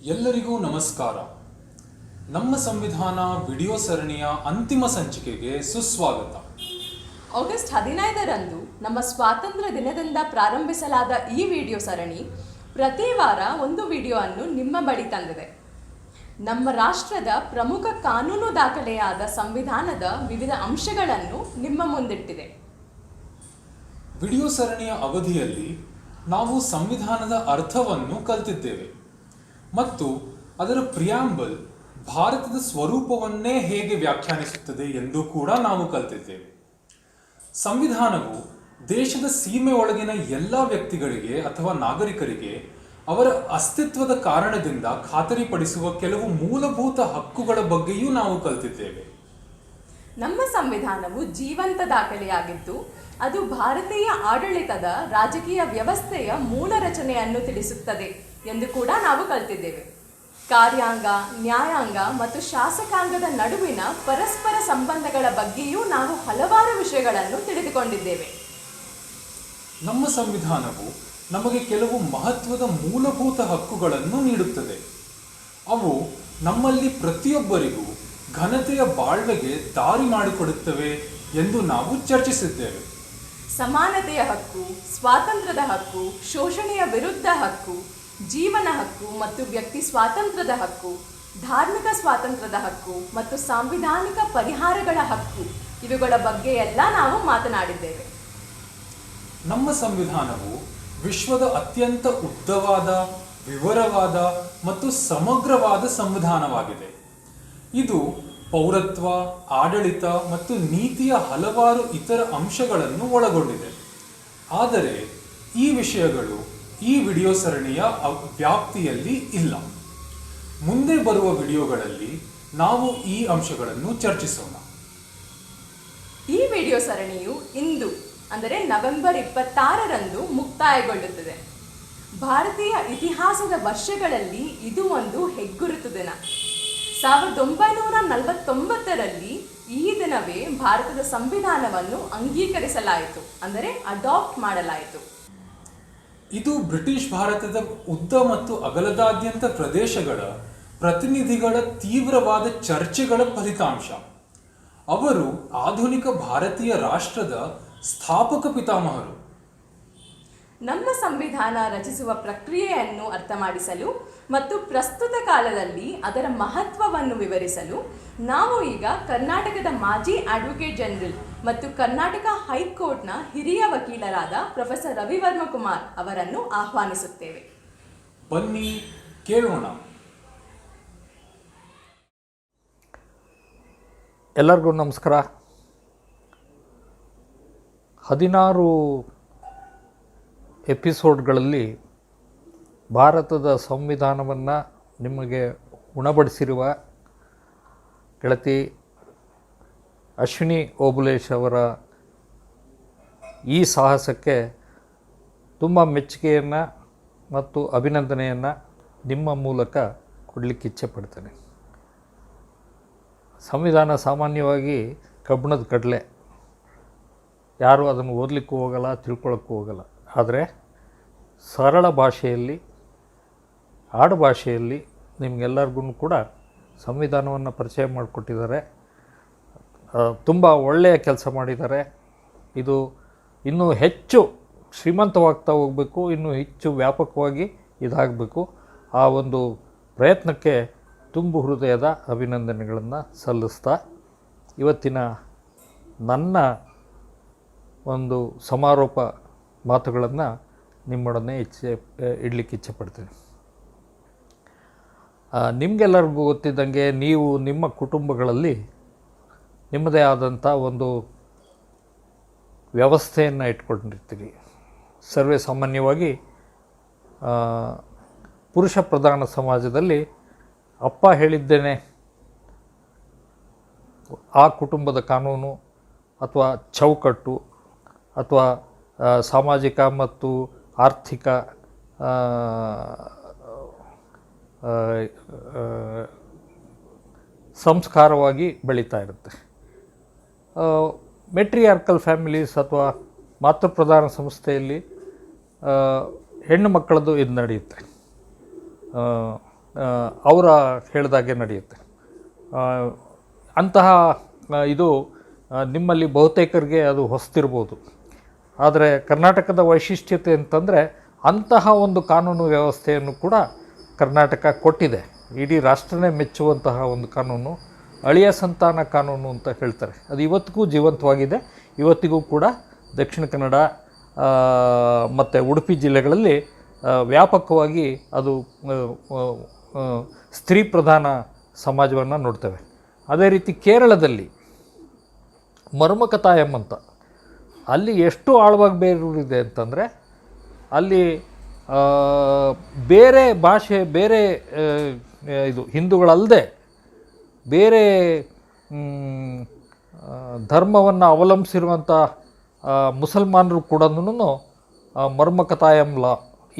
ಎಲ್ಲರಿಗೂ ನಮಸ್ಕಾರ. ನಮ್ಮ ಸಂವಿಧಾನ ವಿಡಿಯೋ ಸರಣಿಯ ಅಂತಿಮ ಸಂಚಿಕೆಗೆ ಸುಸ್ವಾಗತ. ಆಗಸ್ಟ್ 15ರಂದು ನಮ್ಮ ಸ್ವಾತಂತ್ರ್ಯ ದಿನದಿಂದ ಪ್ರಾರಂಭಿಸಲಾದ ಈ ವಿಡಿಯೋ ಸರಣಿ ಪ್ರತಿ ವಾರ ಒಂದು ವಿಡಿಯೋ ಅನ್ನು ನಿಮ್ಮ ಬಳಿ ತಂದಿದೆ. ನಮ್ಮ ರಾಷ್ಟ್ರದ ಪ್ರಮುಖ ಕಾನೂನು ದಾಖಲೆಯಾದ ಸಂವಿಧಾನದ ವಿವಿಧ ಅಂಶಗಳನ್ನು ನಿಮ್ಮ ಮುಂದಿಟ್ಟಿದೆ. ವಿಡಿಯೋ ಸರಣಿಯ ಅವಧಿಯಲ್ಲಿ ನಾವು ಸಂವಿಧಾನದ ಅರ್ಥವನ್ನು ಕಲಿತಿದ್ದೇವೆ ಮತ್ತು ಅದರ ಪ್ರಿಯಾಂಬಲ್ ಭಾರತದ ಸ್ವರೂಪವನ್ನೇ ಹೇಗೆ ವ್ಯಾಖ್ಯಾನಿಸುತ್ತದೆ ಎಂದು ಕೂಡ ನಾವು ಕಲಿತಿದ್ದೇವೆ. ಸಂವಿಧಾನವು ದೇಶದ ಸೀಮೆ ಒಳಗಿನ ಎಲ್ಲ ವ್ಯಕ್ತಿಗಳಿಗೆ ಅಥವಾ ನಾಗರಿಕರಿಗೆ ಅವರ ಅಸ್ತಿತ್ವದ ಕಾರಣದಿಂದ ಖಾತರಿಪಡಿಸುವ ಕೆಲವು ಮೂಲಭೂತ ಹಕ್ಕುಗಳ ಬಗ್ಗೆಯೂ ನಾವು ಕಲಿತಿದ್ದೇವೆ. ನಮ್ಮ ಸಂವಿಧಾನವು ಜೀವಂತ ದಾಖಲೆಯಾಗಿದ್ದು ಅದು ಭಾರತೀಯ ಆಡಳಿತದ ರಾಜಕೀಯ ವ್ಯವಸ್ಥೆಯ ಮೂಲ ರಚನೆಯನ್ನು ತಿಳಿಸುತ್ತದೆ ಎಂದು ಕೂಡ ನಾವು ಕಲಿತಿದ್ದೇವೆ. ಕಾರ್ಯಾಂಗ, ನ್ಯಾಯಾಂಗ ಮತ್ತು ಶಾಸಕಾಂಗದ ನಡುವಿನ ಪರಸ್ಪರ ಸಂಬಂಧಗಳ ಬಗ್ಗೆಯೂ ನಾವು ಹಲವಾರು ವಿಷಯಗಳನ್ನು ತಿಳಿದುಕೊಂಡಿದ್ದೇವೆ. ನಮ್ಮ ಸಂವಿಧಾನವು ನಮಗೆ ಕೆಲವು ಮಹತ್ವದ ಮೂಲಭೂತ ಹಕ್ಕುಗಳನ್ನು ನೀಡುತ್ತದೆ. ಅವು ನಮ್ಮಲ್ಲಿ ಪ್ರತಿಯೊಬ್ಬರಿಗೂ ಘನತೆಯ ಬಾಳ್ವೆಗೆ ದಾರಿ ಮಾಡಿಕೊಡುತ್ತವೆ ಎಂದು ನಾವು ಚರ್ಚಿಸಿದ್ದೇವೆ. ಸಮಾನತೆಯ ಹಕ್ಕು, ಸ್ವಾತಂತ್ರ್ಯದ ಹಕ್ಕು, ಶೋಷಣೆಯ ವಿರುದ್ಧ ಹಕ್ಕು, ಜೀವನ ಹಕ್ಕು ಮತ್ತು ವ್ಯಕ್ತಿ ಸ್ವಾತಂತ್ರ್ಯದ ಹಕ್ಕು, ಧಾರ್ಮಿಕ ಸ್ವಾತಂತ್ರ್ಯದ ಹಕ್ಕು ಮತ್ತು ಸಾಂವಿಧಾನಿಕ ಪರಿಹಾರಗಳ ಹಕ್ಕು, ಇವುಗಳ ಬಗ್ಗೆ ಎಲ್ಲ ನಾವು ಮಾತನಾಡಿದ್ದೇವೆ. ನಮ್ಮ ಸಂವಿಧಾನವು ವಿಶ್ವದ ಅತ್ಯಂತ ಉದ್ದವಾದ, ವಿವರವಾದ ಮತ್ತು ಸಮಗ್ರವಾದ ಸಂವಿಧಾನವಾಗಿದೆ. ಇದು ಪೌರತ್ವ, ಆಡಳಿತ ಮತ್ತು ನೀತಿಯ ಹಲವಾರು ಇತರ ಅಂಶಗಳನ್ನು ಒಳಗೊಂಡಿದೆ. ಆದರೆ ಈ ವಿಷಯಗಳು ಈ ವಿಡಿಯೋ ಸರಣಿಯ ವ್ಯಾಪ್ತಿಯಲ್ಲಿ ಇಲ್ಲ. ಮುಂದೆ ಬರುವ ವಿಡಿಯೋಗಳಲ್ಲಿ ನಾವು ಈ ಅಂಶಗಳನ್ನು ಚರ್ಚಿಸೋಣ. ಈ ವಿಡಿಯೋ ಸರಣಿಯು ಇಂದು ಅಂದರೆ ನವೆಂಬರ್ 26ರಂದು ಮುಕ್ತಾಯಗೊಳ್ಳುತ್ತದೆ. ಭಾರತೀಯ ಇತಿಹಾಸದ ವರ್ಷಗಳಲ್ಲಿ ಇದು ಒಂದು ಹೆಗ್ಗುರುತು ದಿನ. 1949ರಲ್ಲಿ ಈ ದಿನವೇ ಭಾರತದ ಸಂವಿಧಾನವನ್ನು ಅಂಗೀಕರಿಸಲಾಯಿತು, ಅಂದರೆ ಅಡಾಪ್ಟ್ ಮಾಡಲಾಯಿತು. ಇದು ಬ್ರಿಟಿಷ್ ಭಾರತದ ಉದ್ದ ಮತ್ತು ಅಗಲದಾದ್ಯಂತ ಪ್ರದೇಶಗಳ ಪ್ರತಿನಿಧಿಗಳ ತೀವ್ರವಾದ ಚರ್ಚೆಗಳ ಫಲಿತಾಂಶ. ಅವರು ಆಧುನಿಕ ಭಾರತೀಯ ರಾಷ್ಟ್ರದ ಸ್ಥಾಪಕ ಪಿತಾಮಹರು. ನಮ್ಮ ಸಂವಿಧಾನ ರಚಿಸುವ ಪ್ರಕ್ರಿಯೆಯನ್ನು ಅರ್ಥ ಮಾಡಿಸಲು ಮತ್ತು ಪ್ರಸ್ತುತ ಕಾಲದಲ್ಲಿ ಅದರ ಮಹತ್ವವನ್ನು ವಿವರಿಸಲು ನಾವು ಈಗ ಕರ್ನಾಟಕದ ಮಾಜಿ ಅಡ್ವೊಕೇಟ್ ಜನರಲ್ ಮತ್ತು ಕರ್ನಾಟಕ ಹೈಕೋರ್ಟ್ನ ಹಿರಿಯ ವಕೀಲರಾದ ಪ್ರೊಫೆಸರ್ ರವಿವರ್ಮ ಕುಮಾರ್ ಅವರನ್ನು ಆಹ್ವಾನಿಸುತ್ತೇವೆ. ಬನ್ನಿ ಕೇಳೋಣ. ಎಲ್ಲರಿಗೂ ನಮಸ್ಕಾರ. 16 ಎಪಿಸೋಡ್ಗಳಲ್ಲಿ ಭಾರತದ ಸಂವಿಧಾನವನ್ನು ನಿಮಗೆ ಉಣಬಡಿಸಿರುವ ಗೆಳತಿ ಅಶ್ವಿನಿ ಓಬುಲೇಶ್ ಅವರ ಈ ಸಾಹಸಕ್ಕೆ ತುಂಬ ಮೆಚ್ಚುಗೆಯನ್ನು ಮತ್ತು ಅಭಿನಂದನೆಯನ್ನು ನಿಮ್ಮ ಮೂಲಕ ಕೊಡಲಿಕ್ಕೆ ಇಚ್ಛೆಪಡ್ತೇನೆ. ಸಂವಿಧಾನ ಸಾಮಾನ್ಯವಾಗಿ ಕಬ್ಬಿಣದ ಕಡಲೆ, ಯಾರೂ ಅದನ್ನು ಓದಲಿಕ್ಕೂ ಹೋಗಲ್ಲ, ತಿಳ್ಕೊಳ್ಳೋಕ್ಕೂ ಹೋಗಲ್ಲ. ಆದರೆ ಸರಳ ಭಾಷೆಯಲ್ಲಿ, ಆಡು ಭಾಷೆಯಲ್ಲಿ ನಿಮಗೆಲ್ಲರಿಗೂ ಕೂಡ ಸಂವಿಧಾನವನ್ನು ಪರಿಚಯ ಮಾಡಿಕೊಟ್ಟಿದ್ದಾರೆ. ತುಂಬ ಒಳ್ಳೆಯ ಕೆಲಸ ಮಾಡಿದ್ದಾರೆ. ಇದು ಇನ್ನೂ ಹೆಚ್ಚು ಶ್ರೀಮಂತವಾಗ್ತಾ ಹೋಗಬೇಕು, ಇನ್ನೂ ಹೆಚ್ಚು ವ್ಯಾಪಕವಾಗಿ ಇದಾಗಬೇಕು. ಆ ಒಂದು ಪ್ರಯತ್ನಕ್ಕೆ ತುಂಬು ಹೃದಯದ ಅಭಿನಂದನೆಗಳನ್ನು ಸಲ್ಲಿಸ್ತಾ ಇವತ್ತಿನ ನನ್ನ ಒಂದು ಸಮಾರೋಪ ಮಾತುಗಳನ್ನು ನಿಮ್ಮೊಡನೆ ಇಡಲಿಕ್ಕೆ ಇಚ್ಛೆಪಡ್ತೀನಿ. ನಿಮಗೆಲ್ಲರಿಗೂ ಗೊತ್ತಿದ್ದಂಗೆ ನೀವು ನಿಮ್ಮ ಕುಟುಂಬಗಳಲ್ಲಿ ನಿಮ್ಮದೇ ಆದಂಥ ಒಂದು ವ್ಯವಸ್ಥೆಯನ್ನು ಇಟ್ಕೊಂಡಿರ್ತೀರಿ. ಸರ್ವೇ ಸಾಮಾನ್ಯವಾಗಿ ಪುರುಷ ಪ್ರಧಾನ ಸಮಾಜದಲ್ಲಿ ಅಪ್ಪ ಹೇಳಿದ್ದೇನೆ ಆ ಕುಟುಂಬದ ಕಾನೂನು ಅಥವಾ ಚೌಕಟ್ಟು ಅಥವಾ ಸಾಮಾಜಿಕ ಮತ್ತು ಆರ್ಥಿಕ ಸಂಸ್ಕಾರವಾಗಿ ಬೆಳೀತಾ ಇರುತ್ತೆ. ಮೆಟ್ರಿಯಾರ್ಕಲ್ ಫ್ಯಾಮಿಲೀಸ್ ಅಥವಾ ಮಾತೃಪ್ರಧಾನ ಸಂಸ್ಥೆಯಲ್ಲಿ ಹೆಣ್ಣು ಮಕ್ಕಳದ್ದು ಇದು ನಡೆಯುತ್ತೆ. ಅವರ ಹೇಳಿದಾಗೆ ನಡೆಯುತ್ತೆ. ಅಂತಹ ಇದು ನಿಮ್ಮಲ್ಲಿ ಬಹುತೇಕರಿಗೆ ಅದು ಹೊಸ್ತಿರ್ಬೋದು. ಆದರೆ ಕರ್ನಾಟಕದ ವೈಶಿಷ್ಟ್ಯತೆ ಅಂತಂದರೆ ಅಂತಹ ಒಂದು ಕಾನೂನು ವ್ಯವಸ್ಥೆಯನ್ನು ಕೂಡ ಕರ್ನಾಟಕ ಕೊಟ್ಟಿದೆ. ಇಡೀ ರಾಷ್ಟ್ರನೇ ಮೆಚ್ಚುವಂತಹ ಒಂದು ಕಾನೂನು ಅಳಿಯ ಸಂತಾನ ಕಾನೂನು ಅಂತ ಹೇಳ್ತಾರೆ. ಅದು ಇವತ್ತಿಗೂ ಜೀವಂತವಾಗಿದೆ. ಇವತ್ತಿಗೂ ಕೂಡ ದಕ್ಷಿಣ ಕನ್ನಡ ಮತ್ತು ಉಡುಪಿ ಜಿಲ್ಲೆಗಳಲ್ಲಿ ವ್ಯಾಪಕವಾಗಿ ಅದು ಸ್ತ್ರೀ ಪ್ರಧಾನ ಸಮಾಜವನ್ನು ನೋಡ್ತೇವೆ. ಅದೇ ರೀತಿ ಕೇರಳದಲ್ಲಿ ಮರ್ಮಕತಾಯಂ ಅಂತ, ಅಲ್ಲಿ ಎಷ್ಟು ಆಳವಾಗಿ ಬೇರೂರಿದೆ ಅಂತಂದರೆ ಅಲ್ಲಿ ಬೇರೆ ಭಾಷೆ, ಬೇರೆ ಇದು ಹಿಂದೂಗಳಲ್ಲದೆ ಬೇರೆ ಧರ್ಮವನ್ನು ಅವಲಂಬಿಸಿರುವಂಥ ಮುಸಲ್ಮಾನರು ಕೂಡ ಮರ್ಮಕತಾಯಂ ಲಾ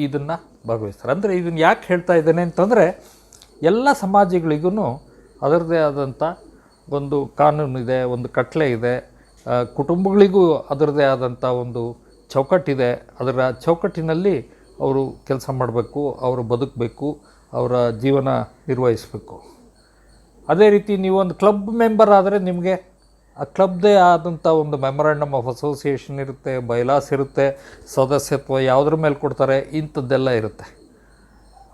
ಇದನ್ನು ಭಾಗವಹಿಸ್ತಾರೆ. ಅಂದರೆ ಇದನ್ನು ಯಾಕೆ ಹೇಳ್ತಾ ಇದ್ದೇನೆ ಅಂತಂದರೆ ಎಲ್ಲ ಸಮಾಜಗಳಿಗೂ ಅದರದ್ದೇ ಆದಂಥ ಒಂದು ಕಾನೂನಿದೆ, ಒಂದು ಕಟ್ಲೆ ಇದೆ. ಕುಟುಂಬಗಳಿಗೂ ಅದರದ್ದೇ ಆದಂಥ ಒಂದು ಚೌಕಟ್ಟಿದೆ. ಅದರ ಚೌಕಟ್ಟಿನಲ್ಲಿ ಅವರು ಕೆಲಸ ಮಾಡಬೇಕು, ಅವರು ಬದುಕಬೇಕು, ಅವರ ಜೀವನ ನಿರ್ವಹಿಸಬೇಕು. ಅದೇ ರೀತಿ ನೀವೊಂದು ಕ್ಲಬ್ ಮೆಂಬರ್ ಆದರೆ ನಿಮಗೆ ಆ ಕ್ಲಬ್ದೇ ಆದಂಥ ಒಂದು ಮೆಮೊರಾಂಡಮ್ ಆಫ್ ಅಸೋಸಿಯೇಷನ್ ಇರುತ್ತೆ, ಬೈಲಾಸ್ ಇರುತ್ತೆ, ಸದಸ್ಯತ್ವ ಯಾವುದ್ರ ಮೇಲೆ ಕೊಡ್ತಾರೆ, ಇಂಥದ್ದೆಲ್ಲ ಇರುತ್ತೆ.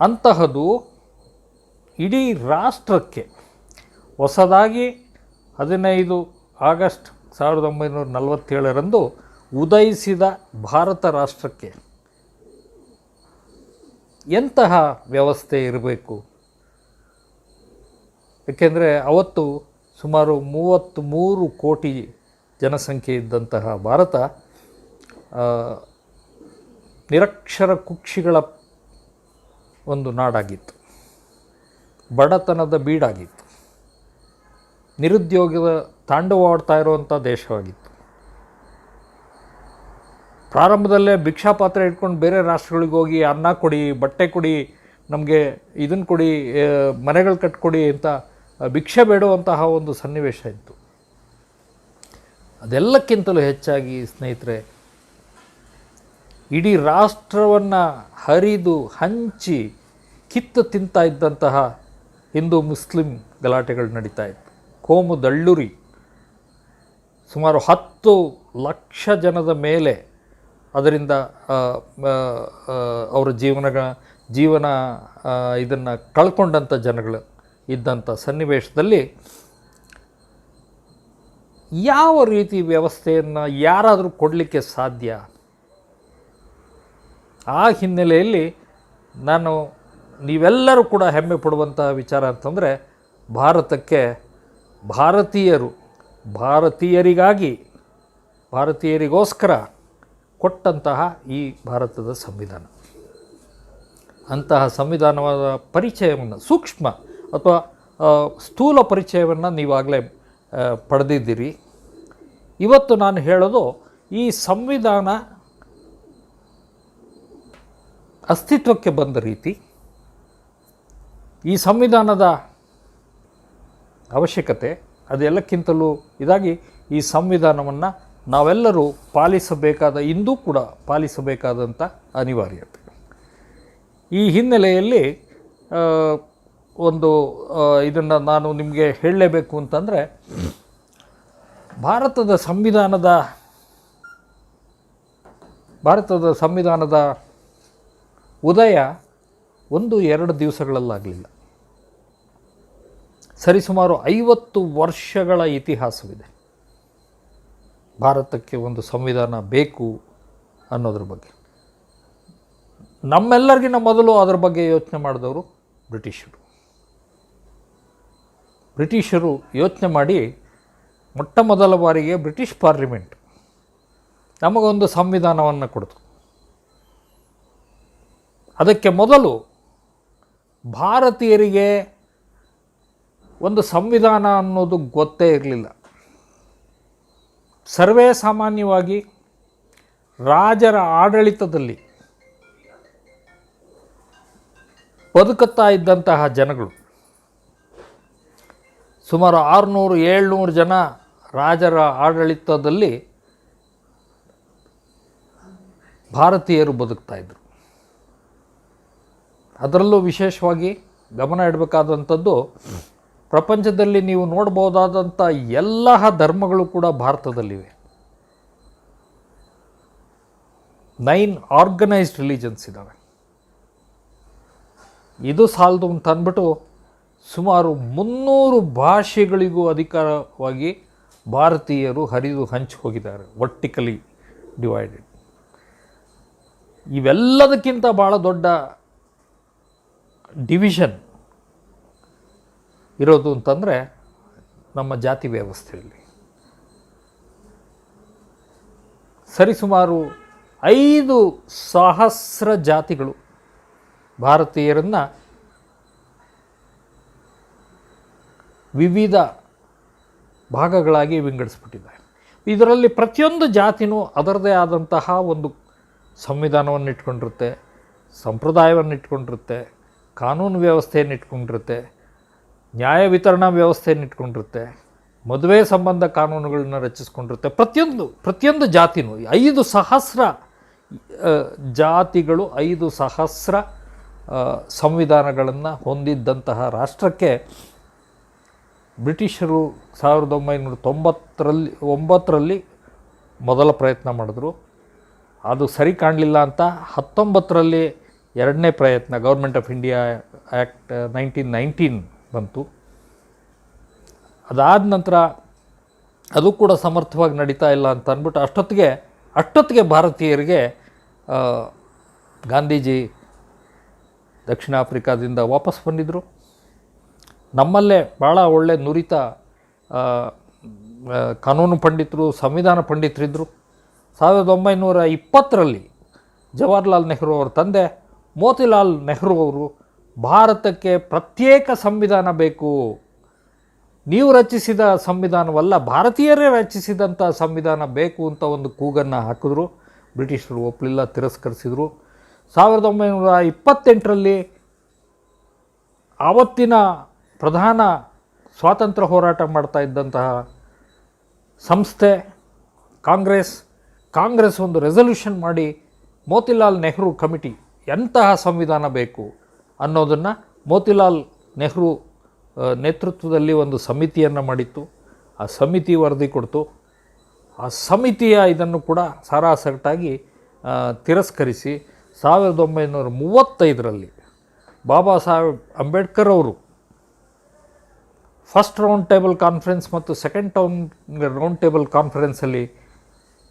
ಅಂತಹದ್ದು ಇಡೀ ರಾಷ್ಟ್ರಕ್ಕೆ ಹೊಸದಾಗಿ 15 ಆಗಸ್ಟ್ 1947ರಂದು ಉದಯಿಸಿದ ಭಾರತ ರಾಷ್ಟ್ರಕ್ಕೆ ಎಂತಹ ವ್ಯವಸ್ಥೆ ಇರಬೇಕು? ಏಕೆಂದರೆ ಅವತ್ತು ಸುಮಾರು 33 ಕೋಟಿ ಜನಸಂಖ್ಯೆ ಇದ್ದಂತಹ ಭಾರತ ನಿರಕ್ಷರ ಕುಕ್ಷಿಗಳ ಒಂದು ನಾಡಾಗಿತ್ತು, ಬಡತನದ ಬೀಡಾಗಿತ್ತು, ನಿರುದ್ಯೋಗದ ತಾಂಡವಾಡ್ತಾ ಇರುವಂಥ ದೇಶವಾಗಿತ್ತು. ಪ್ರಾರಂಭದಲ್ಲೇ ಭಿಕ್ಷಾಪಾತ್ರೆ ಇಟ್ಕೊಂಡು ಬೇರೆ ರಾಷ್ಟ್ರಗಳಿಗೆ ಹೋಗಿ ಅನ್ನ ಕೊಡಿ, ಬಟ್ಟೆ ಕೊಡಿ, ನಮಗೆ ಇದನ್ನು ಕೊಡಿ, ಮನೆಗಳು ಕಟ್ಕೊಡಿ ಅಂತ ಭಿಕ್ಷೆ ಬೇಡುವಂತಹ ಒಂದು ಸನ್ನಿವೇಶ ಇತ್ತು. ಅದೆಲ್ಲಕ್ಕಿಂತಲೂ ಹೆಚ್ಚಾಗಿ ಸ್ನೇಹಿತರೆ, ಇಡೀ ರಾಷ್ಟ್ರವನ್ನು ಹರಿದು ಹಂಚಿ ಕಿತ್ತು ತಿಂತಾ ಇದ್ದಂತಹ ಹಿಂದೂ ಮುಸ್ಲಿಂ ಗಲಾಟೆಗಳು ನಡೀತಾ ಇತ್ತು. ಕೋಮು ದಳ್ಳುರಿ ಸುಮಾರು 10 ಲಕ್ಷ ಜನದ ಮೇಲೆ ಅದರಿಂದ ಅವರ ಜೀವನ ಇದನ್ನು ಕಳ್ಕೊಂಡಂಥ ಜನಗಳು ಇದ್ದಂಥ ಸನ್ನಿವೇಶದಲ್ಲಿ ಯಾವ ರೀತಿ ವ್ಯವಸ್ಥೆಯನ್ನು ಯಾರಾದರೂ ಕೊಡಲಿಕ್ಕೆ ಸಾಧ್ಯ? ಆ ಹಿನ್ನೆಲೆಯಲ್ಲಿ ನೀವೆಲ್ಲರೂ ಕೂಡ ಹೆಮ್ಮೆ ಪಡುವಂಥ ವಿಚಾರ ಅಂತಂದರೆ ಭಾರತಕ್ಕೆ ಭಾರತೀಯರಿಗೋಸ್ಕರ ಕೊಟ್ಟಂತಹ ಈ ಭಾರತದ ಸಂವಿಧಾನ. ಅಂತಹ ಸಂವಿಧಾನವಾದ ಪರಿಚಯವನ್ನು, ಸೂಕ್ಷ್ಮ ಅಥವಾ ಸ್ಥೂಲ ಪರಿಚಯವನ್ನು ನೀವಾಗಲೇ ಪಡೆದಿದ್ದೀರಿ. ಇವತ್ತು ನಾನು ಹೇಳೋದು ಈ ಸಂವಿಧಾನ ಅಸ್ತಿತ್ವಕ್ಕೆ ಬಂದ ರೀತಿ, ಈ ಸಂವಿಧಾನದ ಅವಶ್ಯಕತೆ, ಅದೆಲ್ಲಕ್ಕಿಂತಲೂ ಇದಾಗಿ ಈ ಸಂವಿಧಾನವನ್ನು ನಾವೆಲ್ಲರೂ ಇಂದೂ ಕೂಡ ಪಾಲಿಸಬೇಕಾದಂಥ ಅನಿವಾರ್ಯತೆ. ಈ ಹಿನ್ನೆಲೆಯಲ್ಲಿ ಇದನ್ನು ನಾನು ನಿಮಗೆ ಹೇಳಲೇಬೇಕು ಅಂತಂದರೆ, ಭಾರತದ ಸಂವಿಧಾನದ ಉದಯ 1-2 ದಿವಸಗಳಲ್ಲಾಗಲಿಲ್ಲ. ಸರಿಸುಮಾರು 50 ವರ್ಷಗಳ ಇತಿಹಾಸವಿದೆ ಭಾರತಕ್ಕೆ ಒಂದು ಸಂವಿಧಾನ ಬೇಕು ಅನ್ನೋದ್ರ ಬಗ್ಗೆ. ನಮ್ಮೆಲ್ಲರಿಗಿಂತ ಮೊದಲು ಅದರ ಬಗ್ಗೆ ಯೋಚನೆ ಮಾಡಿದವರು ಬ್ರಿಟಿಷರು ಯೋಚನೆ ಮಾಡಿ ಮೊಟ್ಟ ಮೊದಲ ಬಾರಿಗೆ ಬ್ರಿಟಿಷ್ ಪಾರ್ಲಿಮೆಂಟ್ ನಮಗೊಂದು ಸಂವಿಧಾನವನ್ನು ಕೊಡ್ತು. ಅದಕ್ಕೆ ಮೊದಲು ಭಾರತೀಯರಿಗೆ ಒಂದು ಸಂವಿಧಾನ ಅನ್ನೋದು ಗೊತ್ತೇ ಇರಲಿಲ್ಲ. ಸರ್ವೇ ಸಾಮಾನ್ಯವಾಗಿ ರಾಜರ ಆಡಳಿತದಲ್ಲಿ ಬದುಕುತ್ತಾ ಇದ್ದಂತಹ ಜನಗಳು, ಸುಮಾರು 600-700 ಜನ ರಾಜರ ಆಡಳಿತದಲ್ಲಿ ಭಾರತೀಯರು ಬದುಕ್ತಾ ಇದ್ದರು. ಅದರಲ್ಲೂ ವಿಶೇಷವಾಗಿ ಗಮನ ಇಡಬೇಕಾದಂಥದ್ದು, ಪ್ರಪಂಚದಲ್ಲಿ ನೀವು ನೋಡ್ಬೋದಾದಂಥ ಎಲ್ಲ ಧರ್ಮಗಳು ಕೂಡ ಭಾರತದಲ್ಲಿವೆ. 9 ಆರ್ಗನೈಸ್ಡ್ ರಿಲಿಜನ್ಸ್ ಇದ್ದಾವೆ. ಇದು ಸಾಲದು ಅಂತ ಅಂದ್ಬಿಟ್ಟು ಸುಮಾರು 300 ಭಾಷೆಗಳಿಗೂ ಅಧಿಕಾರವಾಗಿ ಭಾರತೀಯರು ಹರಿದು ಹಂಚಿ ಹೋಗಿದ್ದಾರೆ, ವರ್ಟಿಕಲಿ ಡಿವೈಡೆಡ್. ಇವೆಲ್ಲದಕ್ಕಿಂತ ಭಾಳ ದೊಡ್ಡ ಡಿವಿಷನ್ ಇರೋದು ಅಂತಂದರೆ ನಮ್ಮ ಜಾತಿ ವ್ಯವಸ್ಥೆಯಲ್ಲಿ. ಸರಿಸುಮಾರು 5,000 ಜಾತಿಗಳು ಭಾರತೀಯರನ್ನು ವಿವಿಧ ಭಾಗಗಳಾಗಿ ವಿಂಗಡಿಸ್ಬಿಟ್ಟಿದ್ದಾರೆ. ಇದರಲ್ಲಿ ಪ್ರತಿಯೊಂದು ಜಾತಿನೂ ಅದರದೇ ಆದಂತಹ ಒಂದು ಸಂವಿಧಾನವನ್ನು ಇಟ್ಕೊಂಡಿರುತ್ತೆ, ಸಂಪ್ರದಾಯವನ್ನು ಇಟ್ಕೊಂಡಿರುತ್ತೆ, ಕಾನೂನು ವ್ಯವಸ್ಥೆಯನ್ನು ಇಟ್ಕೊಂಡಿರುತ್ತೆ, ನ್ಯಾಯ ವಿತರಣಾ ವ್ಯವಸ್ಥೆಯನ್ನು ಇಟ್ಕೊಂಡಿರುತ್ತೆ, ಮದುವೆ ಸಂಬಂಧ ಕಾನೂನುಗಳನ್ನ ರಚಿಸ್ಕೊಂಡಿರುತ್ತೆ. ಪ್ರತಿಯೊಂದು ಜಾತಿನೂ 5,000 ಜಾತಿಗಳು 5,000 ಸಂವಿಧಾನಗಳನ್ನು ಹೊಂದಿದ್ದಂತಹ ರಾಷ್ಟ್ರಕ್ಕೆ ಬ್ರಿಟಿಷರು 1909ರಲ್ಲಿ ಮೊದಲ ಪ್ರಯತ್ನ ಮಾಡಿದ್ರು. ಅದು ಸರಿ ಕಾಣಲಿಲ್ಲ ಅಂತ 19ರಲ್ಲಿ ಎರಡನೇ ಪ್ರಯತ್ನ, ಗೌರ್ಮೆಂಟ್ ಆಫ್ ಇಂಡಿಯಾ ಆ್ಯಕ್ಟ್ 1919 ಬಂತು. ಅದಾದ ನಂತರ ಅದು ಕೂಡ ಸಮರ್ಥವಾಗಿ ನಡೀತಾ ಇಲ್ಲ ಅಂತ ಅಂದ್ಬಿಟ್ಟು ಅಷ್ಟೊತ್ತಿಗೆ ಭಾರತೀಯರಿಗೆ ಗಾಂಧೀಜಿ ದಕ್ಷಿಣ ಆಫ್ರಿಕಾದಿಂದ ವಾಪಸ್ ಬಂದಿದ್ದರು. ನಮ್ಮಲ್ಲೇ ಭಾಳ ಒಳ್ಳೆ ನುರಿತ ಕಾನೂನು ಪಂಡಿತರು, ಸಂವಿಧಾನ ಪಂಡಿತರಿದ್ದರು. 1920ರಲ್ಲಿ ಜವಾಹರ್ಲಾಲ್ ನೆಹರು ಅವರ ತಂದೆ ಮೋತಿಲಾಲ್ ನೆಹರು ಅವರು ಭಾರತಕ್ಕೆ ಪ್ರತ್ಯೇಕ ಸಂವಿಧಾನ ಬೇಕು, ನೀವು ರಚಿಸಿದ ಸಂವಿಧಾನವಲ್ಲ, ಭಾರತೀಯರೇ ರಚಿಸಿದಂಥ ಸಂವಿಧಾನ ಬೇಕು ಅಂತ ಒಂದು ಕೂಗನ್ನು ಹಾಕಿದ್ರು. ಬ್ರಿಟಿಷರು ಒಪ್ಪಲಿಲ್ಲ, ತಿರಸ್ಕರಿಸಿದರು. 1928ರಲ್ಲಿ ಆವತ್ತಿನ ಪ್ರಧಾನ ಸ್ವಾತಂತ್ರ್ಯ ಹೋರಾಟ ಮಾಡ್ತಾ ಇದ್ದಂತಹ ಸಂಸ್ಥೆ ಕಾಂಗ್ರೆಸ್ ಒಂದು ರೆಸಲ್ಯೂಷನ್ ಮಾಡಿ ಮೋತಿಲಾಲ್ ನೆಹರು ಕಮಿಟಿ ಎಂತಹ ಸಂವಿಧಾನ ಬೇಕು ಅನ್ನೋದನ್ನು ಮೋತಿಲಾಲ್ ನೆಹರು ನೇತೃತ್ವದಲ್ಲಿ ಒಂದು ಸಮಿತಿಯನ್ನು ಮಾಡಿತ್ತು. ಆ ಸಮಿತಿ ವರದಿ ಕೊಡ್ತು. ಆ ಸಮಿತಿಯ ಇದನ್ನು ಕೂಡ ಸಾರಾಸಗಟಾಗಿ ತಿರಸ್ಕರಿಸಿ 1935ರಲ್ಲಿ ಬಾಬಾ ಸಾಹೇಬ್ ಅಂಬೇಡ್ಕರ್ ಅವರು ಫಸ್ಟ್ ರೌಂಡ್ ಟೇಬಲ್ ಕಾನ್ಫರೆನ್ಸ್ ಮತ್ತು ಸೆಕೆಂಡ್ ರೌಂಡ್ ಟೇಬಲ್ ಕಾನ್ಫರೆನ್ಸಲ್ಲಿ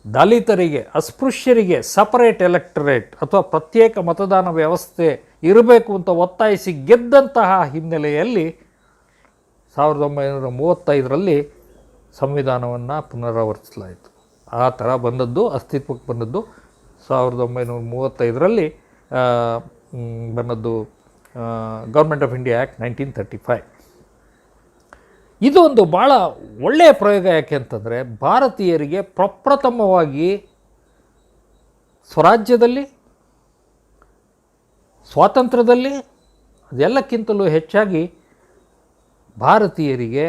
ದಲಿತರಿಗೆ, ಅಸ್ಪೃಶ್ಯರಿಗೆ ಸಪರೇಟ್ ಎಲೆಕ್ಟರೇಟ್ ಅಥವಾ ಪ್ರತ್ಯೇಕ ಮತದಾನ ವ್ಯವಸ್ಥೆ ಇರಬೇಕು ಅಂತ ಒತ್ತಾಯಿಸಿ ಗೆದ್ದಂತಹ ಹಿನ್ನೆಲೆಯಲ್ಲಿ 1935ರಲ್ಲಿ ಸಂವಿಧಾನವನ್ನು ಪುನರಾವರ್ತಿಸಲಾಯಿತು. ಆ ಥರ ಅಸ್ತಿತ್ವಕ್ಕೆ ಬಂದದ್ದು 1935ರಲ್ಲಿ ಬಂದದ್ದು ಗೌರ್ಮೆಂಟ್ ಆಫ್ ಇಂಡಿಯಾ ಆ್ಯಕ್ಟ್ 1935. ಇದು ಒಂದು ಭಾಳ ಒಳ್ಳೆಯ ಪ್ರಯೋಗ. ಯಾಕೆ ಅಂತಂದರೆ ಭಾರತೀಯರಿಗೆ ಪ್ರಪ್ರಥಮವಾಗಿ ಸ್ವರಾಜ್ಯದಲ್ಲಿ, ಸ್ವಾತಂತ್ರ್ಯದಲ್ಲಿ, ಅದೆಲ್ಲಕ್ಕಿಂತಲೂ ಹೆಚ್ಚಾಗಿ ಭಾರತೀಯರಿಗೆ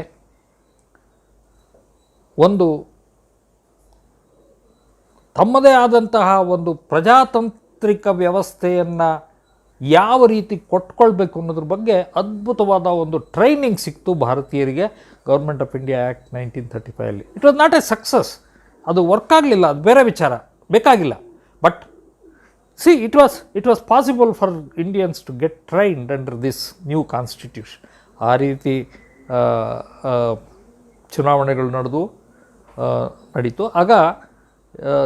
ಒಂದು ತಮ್ಮದೇ ಆದಂತಹ ಒಂದು ಪ್ರಜಾತಾಂತ್ರಿಕ ವ್ಯವಸ್ಥೆಯನ್ನು ಯಾವ ರೀತಿ ಕೊಟ್ಕೊಳ್ಬೇಕು ಅನ್ನೋದ್ರ ಬಗ್ಗೆ ಅದ್ಭುತವಾದ ಒಂದು ಟ್ರೈನಿಂಗ್ ಸಿಕ್ತು ಭಾರತೀಯರಿಗೆ ಗೌರ್ಮೆಂಟ್ ಆಫ್ ಇಂಡಿಯಾ ಆ್ಯಕ್ಟ್ 1935ಅಲ್ಲಿ. It was not a success. ಅದು ವರ್ಕ್ ಆಗಲಿಲ್ಲ, ಅದು ಬೇರೆ ವಿಚಾರ, ಬೇಕಾಗಿಲ್ಲ. But it was possible for Indians to get trained under this new constitution. ಆ ರೀತಿ ಚುನಾವಣೆಗಳು ನಡೀತು. ಆಗ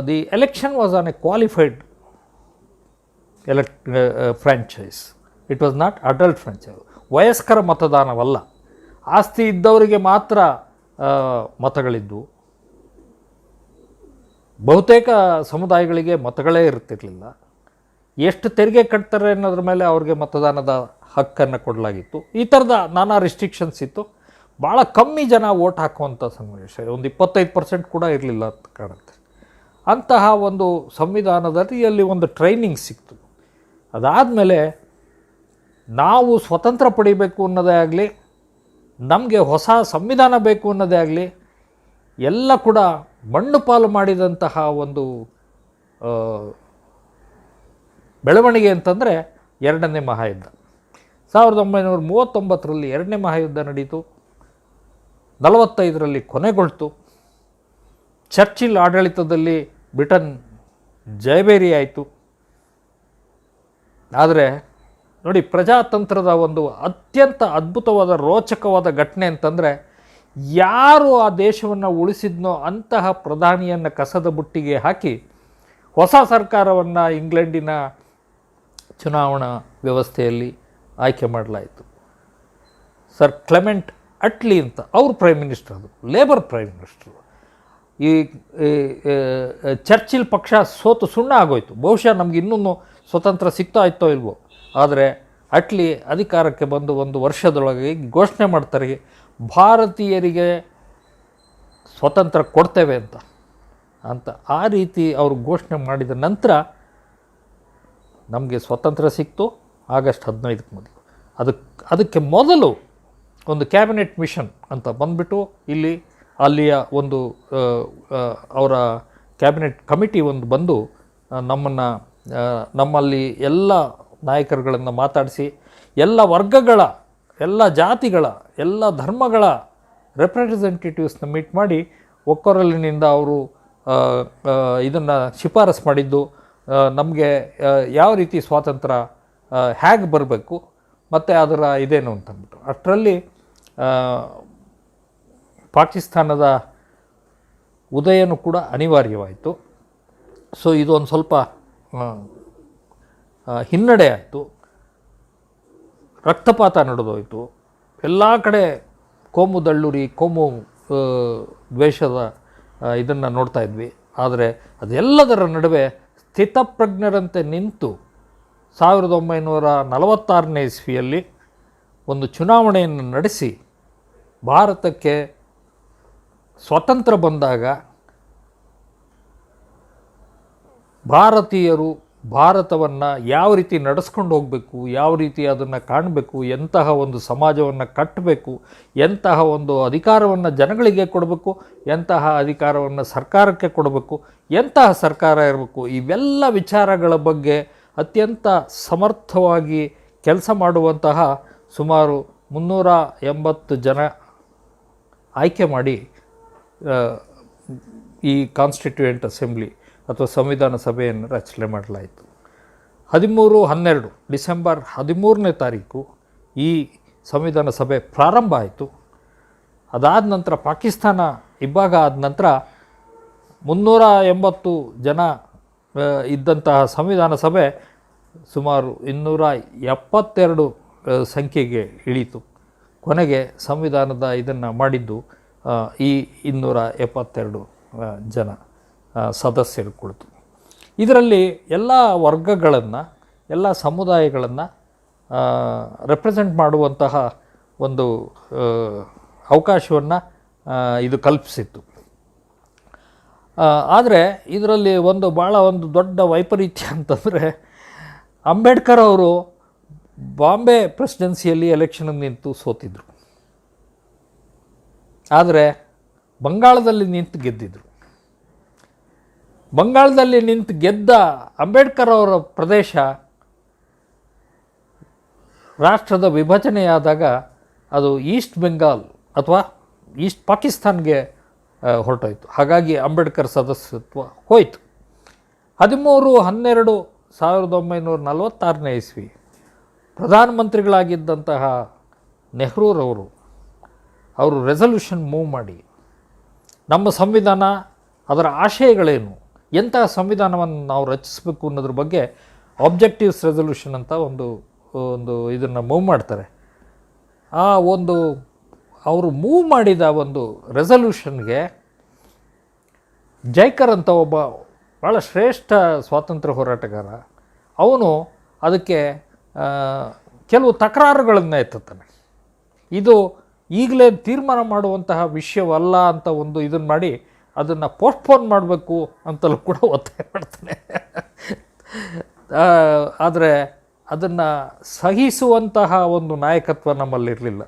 the election was on a qualified franchise. It was not adult franchise. ವಯಸ್ಕರ ಮತದಾನವಲ್ಲ, ಆಸ್ತಿ ಇದ್ದವರಿಗೆ ಮಾತ್ರ ಮತಗಳಿದ್ದು. ಬಹುತೇಕ ಸಮುದಾಯಗಳಿಗೆ ಮತಗಳೇ ಇರ್ತಿರಲಿಲ್ಲ. ಎಷ್ಟು ತೆರಿಗೆ ಕಟ್ತಾರೆ ಅನ್ನೋದ್ರ ಮೇಲೆ ಅವ್ರಿಗೆ ಮತದಾನದ ಹಕ್ಕನ್ನು ಕೊಡಲಾಗಿತ್ತು. ಈ ಥರದ ನಾನಾ ರಿಸ್ಟ್ರಿಕ್ಷನ್ಸ್ ಇತ್ತು. ಭಾಳ ಕಮ್ಮಿ ಜನ ವೋಟ್ ಹಾಕುವಂಥ ಸನ್ನಿವೇಶ, ಒಂದು 25% ಕೂಡ ಇರಲಿಲ್ಲ ಅಂತ ಕಾಣುತ್ತೆ. ಅಂತಹ ಒಂದು ಸಂವಿಧಾನದಲ್ಲಿ ಅಲ್ಲಿ ಒಂದು ಟ್ರೈನಿಂಗ್ ಸಿಕ್ತು. ಅದಾದಮೇಲೆ ನಾವು ಸ್ವತಂತ್ರ ಪಡಿಬೇಕು ಅನ್ನೋದೇ ಆಗಲಿ, ನಮಗೆ ಹೊಸ ಸಂವಿಧಾನ ಬೇಕು ಅನ್ನೋದೇ ಆಗಲಿ, ಎಲ್ಲ ಕೂಡ ಮಣ್ಣು ಪಾಲು ಮಾಡಿದಂತಹ ಒಂದು ಬೆಳವಣಿಗೆ ಅಂತಂದರೆ ಎರಡನೇ ಮಹಾಯುದ್ಧ. 1939ರಲ್ಲಿ ಎರಡನೇ ಮಹಾಯುದ್ಧ ನಡೀತು, 45ರಲ್ಲಿ ಕೊನೆಗೊಳ್ತು. ಚರ್ಚಿಲ್ ಆಡಳಿತದಲ್ಲಿ ಬ್ರಿಟನ್ ಜಯಬೇರಿ ಆಯಿತು. ಆದರೆ ನೋಡಿ, ಪ್ರಜಾತಂತ್ರದ ಒಂದು ಅತ್ಯಂತ ಅದ್ಭುತವಾದ ರೋಚಕವಾದ ಘಟನೆ ಅಂತಂದರೆ, ಯಾರು ಆ ದೇಶವನ್ನು ಉಳಿಸಿದ್ನೋ ಅಂತಹ ಪ್ರಧಾನಿಯನ್ನು ಕಸದ ಬುಟ್ಟಿಗೆ ಹಾಕಿ ಹೊಸ ಸರ್ಕಾರವನ್ನು ಇಂಗ್ಲೆಂಡಿನ ಚುನಾವಣಾ ವ್ಯವಸ್ಥೆಯಲ್ಲಿ ಆಯ್ಕೆ ಮಾಡಲಾಯಿತು. ಸರ್ ಕ್ಲೆಮೆಂಟ್ ಅಟ್ಲಿ ಅಂತ ಅವರು ಪ್ರೈಮ್ ಮಿನಿಸ್ಟರ್, ಅದು ಲೇಬರ್ ಪ್ರೈಮ್ ಮಿನಿಸ್ಟರು. ಈ ಚರ್ಚಿಲ್ ಪಕ್ಷ ಸೋತು ಸುಣ್ಣ ಆಗೋಯ್ತು. ಬಹುಶಃ ನಮ್ಗೆ ಇನ್ನೂ ಸ್ವತಂತ್ರ ಸಿಗ್ತಾ ಇತ್ತೋ ಇಲ್ವೋ. ಆದರೆ ಅಟ್ಲಿ ಅಧಿಕಾರಕ್ಕೆ ಬಂದು 1 ವರ್ಷದೊಳಗೆ ಘೋಷಣೆ ಮಾಡ್ತಾರೆ, ಭಾರತೀಯರಿಗೆ ಸ್ವತಂತ್ರ ಕೊಡ್ತೇವೆ ಅಂತ ಆ ರೀತಿ ಅವರು ಘೋಷಣೆ ಮಾಡಿದ ನಂತರ ನಮಗೆ ಸ್ವತಂತ್ರ ಸಿಕ್ತು ಆಗಸ್ಟ್ 15ಕ್ಕೆ ಮೊದಲು. ಅದಕ್ಕೆ ಮೊದಲು ಒಂದು ಕ್ಯಾಬಿನೆಟ್ ಮಿಷನ್ ಅಂತ ಬಂದುಬಿಟ್ಟು ಅಲ್ಲಿಯ ಒಂದು ಅವರ ಕ್ಯಾಬಿನೆಟ್ ಕಮಿಟಿ ಒಂದು ಬಂದು ನಮ್ಮಲ್ಲಿ ಎಲ್ಲ ನಾಯಕರುಗಳನ್ನು ಮಾತಾಡಿಸಿ ಎಲ್ಲ ವರ್ಗಗಳ, ಎಲ್ಲ ಜಾತಿಗಳ, ಎಲ್ಲ ಧರ್ಮಗಳ ರೆಪ್ರೆಸೆಂಟೇಟಿವ್ಸ್ನ ಮೀಟ್ ಮಾಡಿ ಒಕ್ಕೊರಲಿನಿಂದ ಅವರು ಇದನ್ನು ಶಿಫಾರಸು ಮಾಡಿದ್ದು, ನಮಗೆ ಯಾವ ರೀತಿ ಸ್ವಾತಂತ್ರ್ಯ ಹೇಗೆ ಬರಬೇಕು ಮತ್ತು ಅದರ ಇದೇನು ಅಂತಂದ್ಬಿಟ್ಟು. ಅಷ್ಟರಲ್ಲಿ ಪಾಕಿಸ್ತಾನದ ಉದಯನೂ ಕೂಡ ಅನಿವಾರ್ಯವಾಯಿತು. ಸೊ ಇದೊಂದು ಸ್ವಲ್ಪ ಹಿನ್ನಡೆ ಆಯಿತು, ರಕ್ತಪಾತ ನಡೆದೋಯಿತು. ಎಲ್ಲ ಕಡೆ ಕೋಮು ದಳ್ಳುರಿ, ಕೋಮು ದ್ವೇಷದ ಇದನ್ನು ನೋಡ್ತಾ ಇದ್ವಿ. ಆದರೆ ಅದೆಲ್ಲದರ ನಡುವೆ ಸ್ಥಿತಪ್ರಜ್ಞರಂತೆ ನಿಂತು 1946ನೇ ಇಸ್ವಿಯಲ್ಲಿ ಒಂದು ಚುನಾವಣೆಯನ್ನು ನಡೆಸಿ ಭಾರತಕ್ಕೆ ಸ್ವತಂತ್ರ ಬಂದಾಗ ಭಾರತೀಯರು ಭಾರತವನ್ನು ಯಾವ ರೀತಿ ನಡೆಸ್ಕೊಂಡು ಹೋಗಬೇಕು, ಯಾವ ರೀತಿ ಅದನ್ನು ಕಾಣಬೇಕು, ಎಂತಹ ಒಂದು ಸಮಾಜವನ್ನು ಕಟ್ಟಬೇಕು, ಎಂತಹ ಒಂದು ಅಧಿಕಾರವನ್ನು ಜನಗಳಿಗೆ ಕೊಡಬೇಕು, ಎಂತಹ ಅಧಿಕಾರವನ್ನು ಸರ್ಕಾರಕ್ಕೆ ಕೊಡಬೇಕು, ಎಂತಹ ಸರ್ಕಾರ ಇರಬೇಕು, ಇವೆಲ್ಲ ವಿಚಾರಗಳ ಬಗ್ಗೆ ಅತ್ಯಂತ ಸಮರ್ಥವಾಗಿ ಕೆಲಸ ಮಾಡುವಂತಹ ಸುಮಾರು 380 ಜನ ಆಯ್ಕೆ ಮಾಡಿ ಈ ಕಾನ್ಸ್ಟಿಟ್ಯೂಯೆಂಟ್ ಅಸೆಂಬ್ಲಿ ಅಥವಾ ಸಂವಿಧಾನ ಸಭೆಯನ್ನು ರಚನೆ ಮಾಡಲಾಯಿತು. 13-12 ಡಿಸೆಂಬರ್ 13ನೇ ತಾರೀಕು ಈ ಸಂವಿಧಾನ ಸಭೆ ಪ್ರಾರಂಭ ಆಯಿತು. ಅದಾದ ನಂತರ ಪಾಕಿಸ್ತಾನ ಇಬ್ಬಾಗ ಆದ ನಂತರ 380 ಜನ ಇದ್ದಂತಹ ಸಂವಿಧಾನ ಸಭೆ ಸುಮಾರು 272 ಸಂಖ್ಯೆಗೆ ಇಳೀತು. ಕೊನೆಗೆ ಸಂವಿಧಾನದ ಇದನ್ನು ಮಾಡಿದ್ದು ಈ 272 ಜನ ಸದಸ್ಯರು ಕುಳಿತು. ಇದರಲ್ಲಿ ಎಲ್ಲ ವರ್ಗಗಳನ್ನು, ಎಲ್ಲ ಸಮುದಾಯಗಳನ್ನು ರೆಪ್ರೆಸೆಂಟ್ ಮಾಡುವಂತಹ ಒಂದು ಅವಕಾಶವನ್ನು ಇದು ಕಲ್ಪಿಸಿತ್ತು. ಆದರೆ ಇದರಲ್ಲಿ ಭಾಳ ದೊಡ್ಡ ವೈಪರೀತ್ಯ ಅಂತಂದರೆ, ಅಂಬೇಡ್ಕರ್ ಅವರು ಬಾಂಬೆ ಪ್ರೆಸಿಡೆನ್ಸಿಯಲ್ಲಿ ಎಲೆಕ್ಷನ್ಗೆ ನಿಂತು ಸೋತಿದ್ರು. ಆದರೆ ಬಂಗಾಳದಲ್ಲಿ ನಿಂತು ಗೆದ್ದಿದ್ರು. ಬಂಗಾಳದಲ್ಲಿ ನಿಂತು ಗೆದ್ದ ಅಂಬೇಡ್ಕರ್ ಅವರ ಪ್ರದೇಶ ರಾಷ್ಟ್ರದ ವಿಭಜನೆಯಾದಾಗ ಅದು ಈಸ್ಟ್ ಬೆಂಗಾಲ್ ಅಥವಾ ಈಸ್ಟ್ ಪಾಕಿಸ್ತಾನ್ಗೆ ಹೊರಟೋಯ್ತು. ಹಾಗಾಗಿ ಅಂಬೇಡ್ಕರ್ ಸದಸ್ಯತ್ವ ಹೋಯಿತು. 13-12-1946ನೇ ಇಸ್ವಿ ಪ್ರಧಾನಮಂತ್ರಿಗಳಾಗಿದ್ದಂತಹ ನೆಹರೂರವರು ರೆಸಲ್ಯೂಷನ್ ಮೂವ್ ಮಾಡಿ ನಮ್ಮ ಸಂವಿಧಾನ, ಅದರ ಆಶಯಗಳೇನು, ಎಂತಹ ಸಂವಿಧಾನವನ್ನು ನಾವು ರಚಿಸಬೇಕು ಅನ್ನೋದ್ರ ಬಗ್ಗೆ ಆಬ್ಜೆಕ್ಟಿವ್ಸ್ ರೆಸಲ್ಯೂಷನ್ ಅಂತ ಒಂದು ಇದನ್ನು ಮೂವ್ ಮಾಡ್ತಾರೆ. ಆ ಅವರು ಮೂವ್ ಮಾಡಿದ ರೆಸಲ್ಯೂಷನ್ಗೆ ಜೈಕರ್ ಅಂತ ಒಬ್ಬ ಭಾಳ ಶ್ರೇಷ್ಠ ಸ್ವಾತಂತ್ರ್ಯ ಹೋರಾಟಗಾರ, ಅವನು ಅದಕ್ಕೆ ಕೆಲವು ತಕರಾರುಗಳನ್ನು ಎತ್ತುತ್ತಾನೆ. ಇದು ಈಗಲೇ ತೀರ್ಮಾನ ಮಾಡುವಂತಹ ವಿಷಯವಲ್ಲ ಅಂತ ಇದನ್ನು ಮಾಡಿ ಅದನ್ನು ಪೋಸ್ಟ್ಪೋನ್ ಮಾಡಬೇಕು ಅಂತಲೂ ಕೂಡ ಒತ್ತಾಯ ಮಾಡ್ತಾನೆ. ಆದರೆ ಅದನ್ನು ಸಹಿಸುವಂತಹ ನಾಯಕತ್ವ ನಮ್ಮಲ್ಲಿರಲಿಲ್ಲ.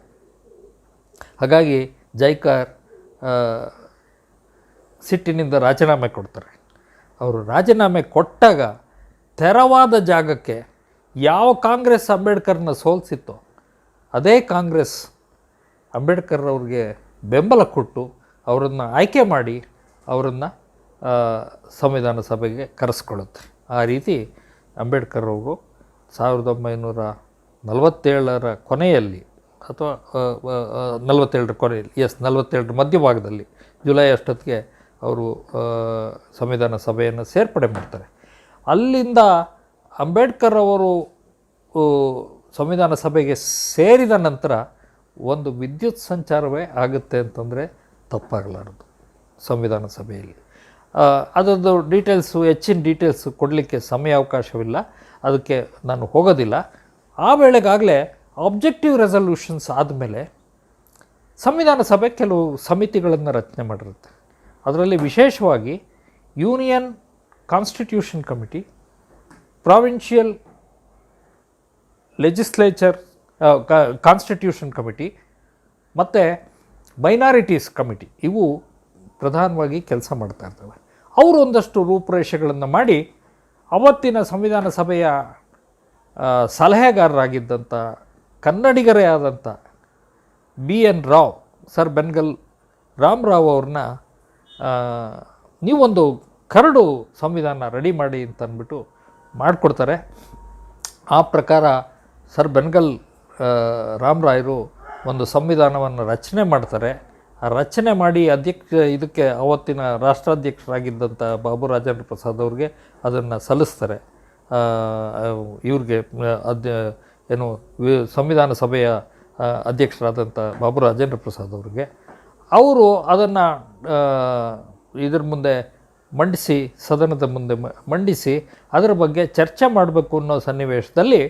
ಹಾಗಾಗಿ ಜೈಕರ್ ಸಿಟ್ಟಿನಿಂದ ರಾಜೀನಾಮೆ ಕೊಡ್ತಾರೆ. ಅವರು ರಾಜೀನಾಮೆ ಕೊಟ್ಟಾಗ ತೆರವಾದ ಜಾಗಕ್ಕೆ ಯಾವ ಕಾಂಗ್ರೆಸ್ ಅಂಬೇಡ್ಕರ್ನ ಸೋಲಿಸಿತ್ತೋ ಅದೇ ಕಾಂಗ್ರೆಸ್ ಅಂಬೇಡ್ಕರ್ ಅವ್ರಿಗೆ ಬೆಂಬಲ ಕೊಟ್ಟು ಅವರನ್ನು ಆಯ್ಕೆ ಮಾಡಿ ಅವರನ್ನು ಸಂವಿಧಾನ ಸಭೆಗೆ ಕರೆಸ್ಕೊಳ್ಳುತ್ತೆ. ಆ ರೀತಿ ಅಂಬೇಡ್ಕರ್ ಅವರು 1947ರ ಕೊನೆಯಲ್ಲಿ ಅಥವಾ 47ರ ಕೊನೆಯಲ್ಲಿ 47ರ ಮಧ್ಯಭಾಗದಲ್ಲಿ ಜುಲೈ ಅಷ್ಟೊತ್ತಿಗೆ ಅವರು ಸಂವಿಧಾನ ಸಭೆಯನ್ನು ಸೇರ್ಪಡೆ ಮಾಡ್ತಾರೆ. ಅಲ್ಲಿಂದ ಅಂಬೇಡ್ಕರ್ ಅವರು ಸಂವಿಧಾನ ಸಭೆಗೆ ಸೇರಿದ ನಂತರ ಒಂದು ವಿದ್ಯುತ್ ಸಂಚಾರವೇ ಆಗುತ್ತೆ ಅಂತಂದರೆ ತಪ್ಪಾಗಲಾರದು ಸಂವಿಧಾನ ಸಭೆಯಲ್ಲಿ. ಅದರದ್ದು ಡೀಟೇಲ್ಸು, ಹೆಚ್ಚಿನ ಡೀಟೇಲ್ಸು ಕೊಡಲಿಕ್ಕೆ ಸಮಯಾವಕಾಶವಿಲ್ಲ, ಅದಕ್ಕೆ ನಾನು ಹೋಗೋದಿಲ್ಲ. ಆ ವೇಳೆಗಾಗಲೇ ಆಬ್ಜೆಕ್ಟಿವ್ ರೆಸಲ್ಯೂಷನ್ಸ್ ಆದಮೇಲೆ ಸಂವಿಧಾನ ಸಭೆ ಕೆಲವು ಸಮಿತಿಗಳನ್ನು ರಚನೆ ಮಾಡಿರುತ್ತೆ. ಅದರಲ್ಲಿ ವಿಶೇಷವಾಗಿ union constitution committee, provincial legislature constitution committee ಮತ್ತು ಮೈನಾರಿಟೀಸ್ ಕಮಿಟಿ, ಇವು ಪ್ರಧಾನವಾಗಿ ಕೆಲಸ ಮಾಡ್ತಾ ಇರ್ತವೆ. ಅವರು ಒಂದಷ್ಟು ರೂಪುರೇಷೆಗಳನ್ನು ಮಾಡಿ ಅವತ್ತಿನ ಸಂವಿಧಾನ ಸಭೆಯ ಸಲಹೆಗಾರರಾಗಿದ್ದಂಥ ಕನ್ನಡಿಗರೇ ಆದಂಥ BN ರಾವ್, ಸರ್ ಬೆನ್ಗಲ್ ರಾಮರಾವ್ ಅವ್ರನ್ನ ನೀವೊಂದು ಕರಡು ಸಂವಿಧಾನ ರೆಡಿ ಮಾಡಿ ಅಂತ ಅಂದ್ಬಿಟ್ಟು ಮಾಡಿಕೊಡ್ತಾರೆ. ಆ ಪ್ರಕಾರ ಸರ್ ಬೆನ್ಗಲ್ ರಾಮರಾಯರು ಒಂದು ಸಂವಿಧಾನವನ್ನು ರಚನೆ ಮಾಡ್ತಾರೆ. ಆ ರಚನೆ ಮಾಡಿ ಇದಕ್ಕೆ ಅವತ್ತಿನ ರಾಷ್ಟ್ರಾಧ್ಯಕ್ಷರಾಗಿದ್ದಂಥ ಬಾಬು ರಾಜೇಂದ್ರ ಪ್ರಸಾದ್ ಅವ್ರಿಗೆ ಅದನ್ನು ಸಲ್ಲಿಸ್ತಾರೆ. ಇವ್ರಿಗೆ ಸಂವಿಧಾನ ಸಭೆಯ ಅಧ್ಯಕ್ಷರಾದಂಥ ಬಾಬು ರಾಜೇಂದ್ರ ಪ್ರಸಾದ್ ಅವ್ರಿಗೆ. ಅವರು ಅದನ್ನು ಇದ್ರ ಮುಂದೆ ಮಂಡಿಸಿ, ಸದನದ ಮುಂದೆ ಮಂಡಿಸಿ ಅದರ ಬಗ್ಗೆ ಚರ್ಚೆ ಮಾಡಬೇಕು ಅನ್ನೋ ಸನ್ನಿವೇಶದಲ್ಲಿ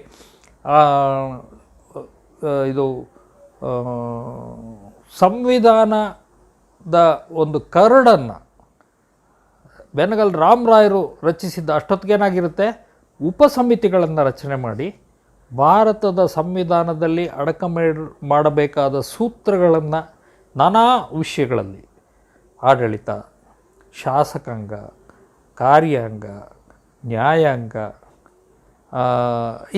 ಇದು ಸಂವಿಧಾನದ ಒಂದು ಕರಡನ್ನು ಬೆನಗಲ್ ರಾಮರಾಯರು ರಚಿಸಿದ್ದ ಅಷ್ಟೊತ್ತಿಗೇನಾಗಿರುತ್ತೆ, ಉಪಸಮಿತಿಗಳನ್ನು ರಚನೆ ಮಾಡಿ ಭಾರತದ ಸಂವಿಧಾನದಲ್ಲಿ ಮಾಡಬೇಕಾದ ಸೂತ್ರಗಳನ್ನು ನಾನಾ ವಿಷಯಗಳಲ್ಲಿ ಆಡಳಿತ, ಶಾಸಕಾಂಗ, ಕಾರ್ಯಾಂಗ, ನ್ಯಾಯಾಂಗ,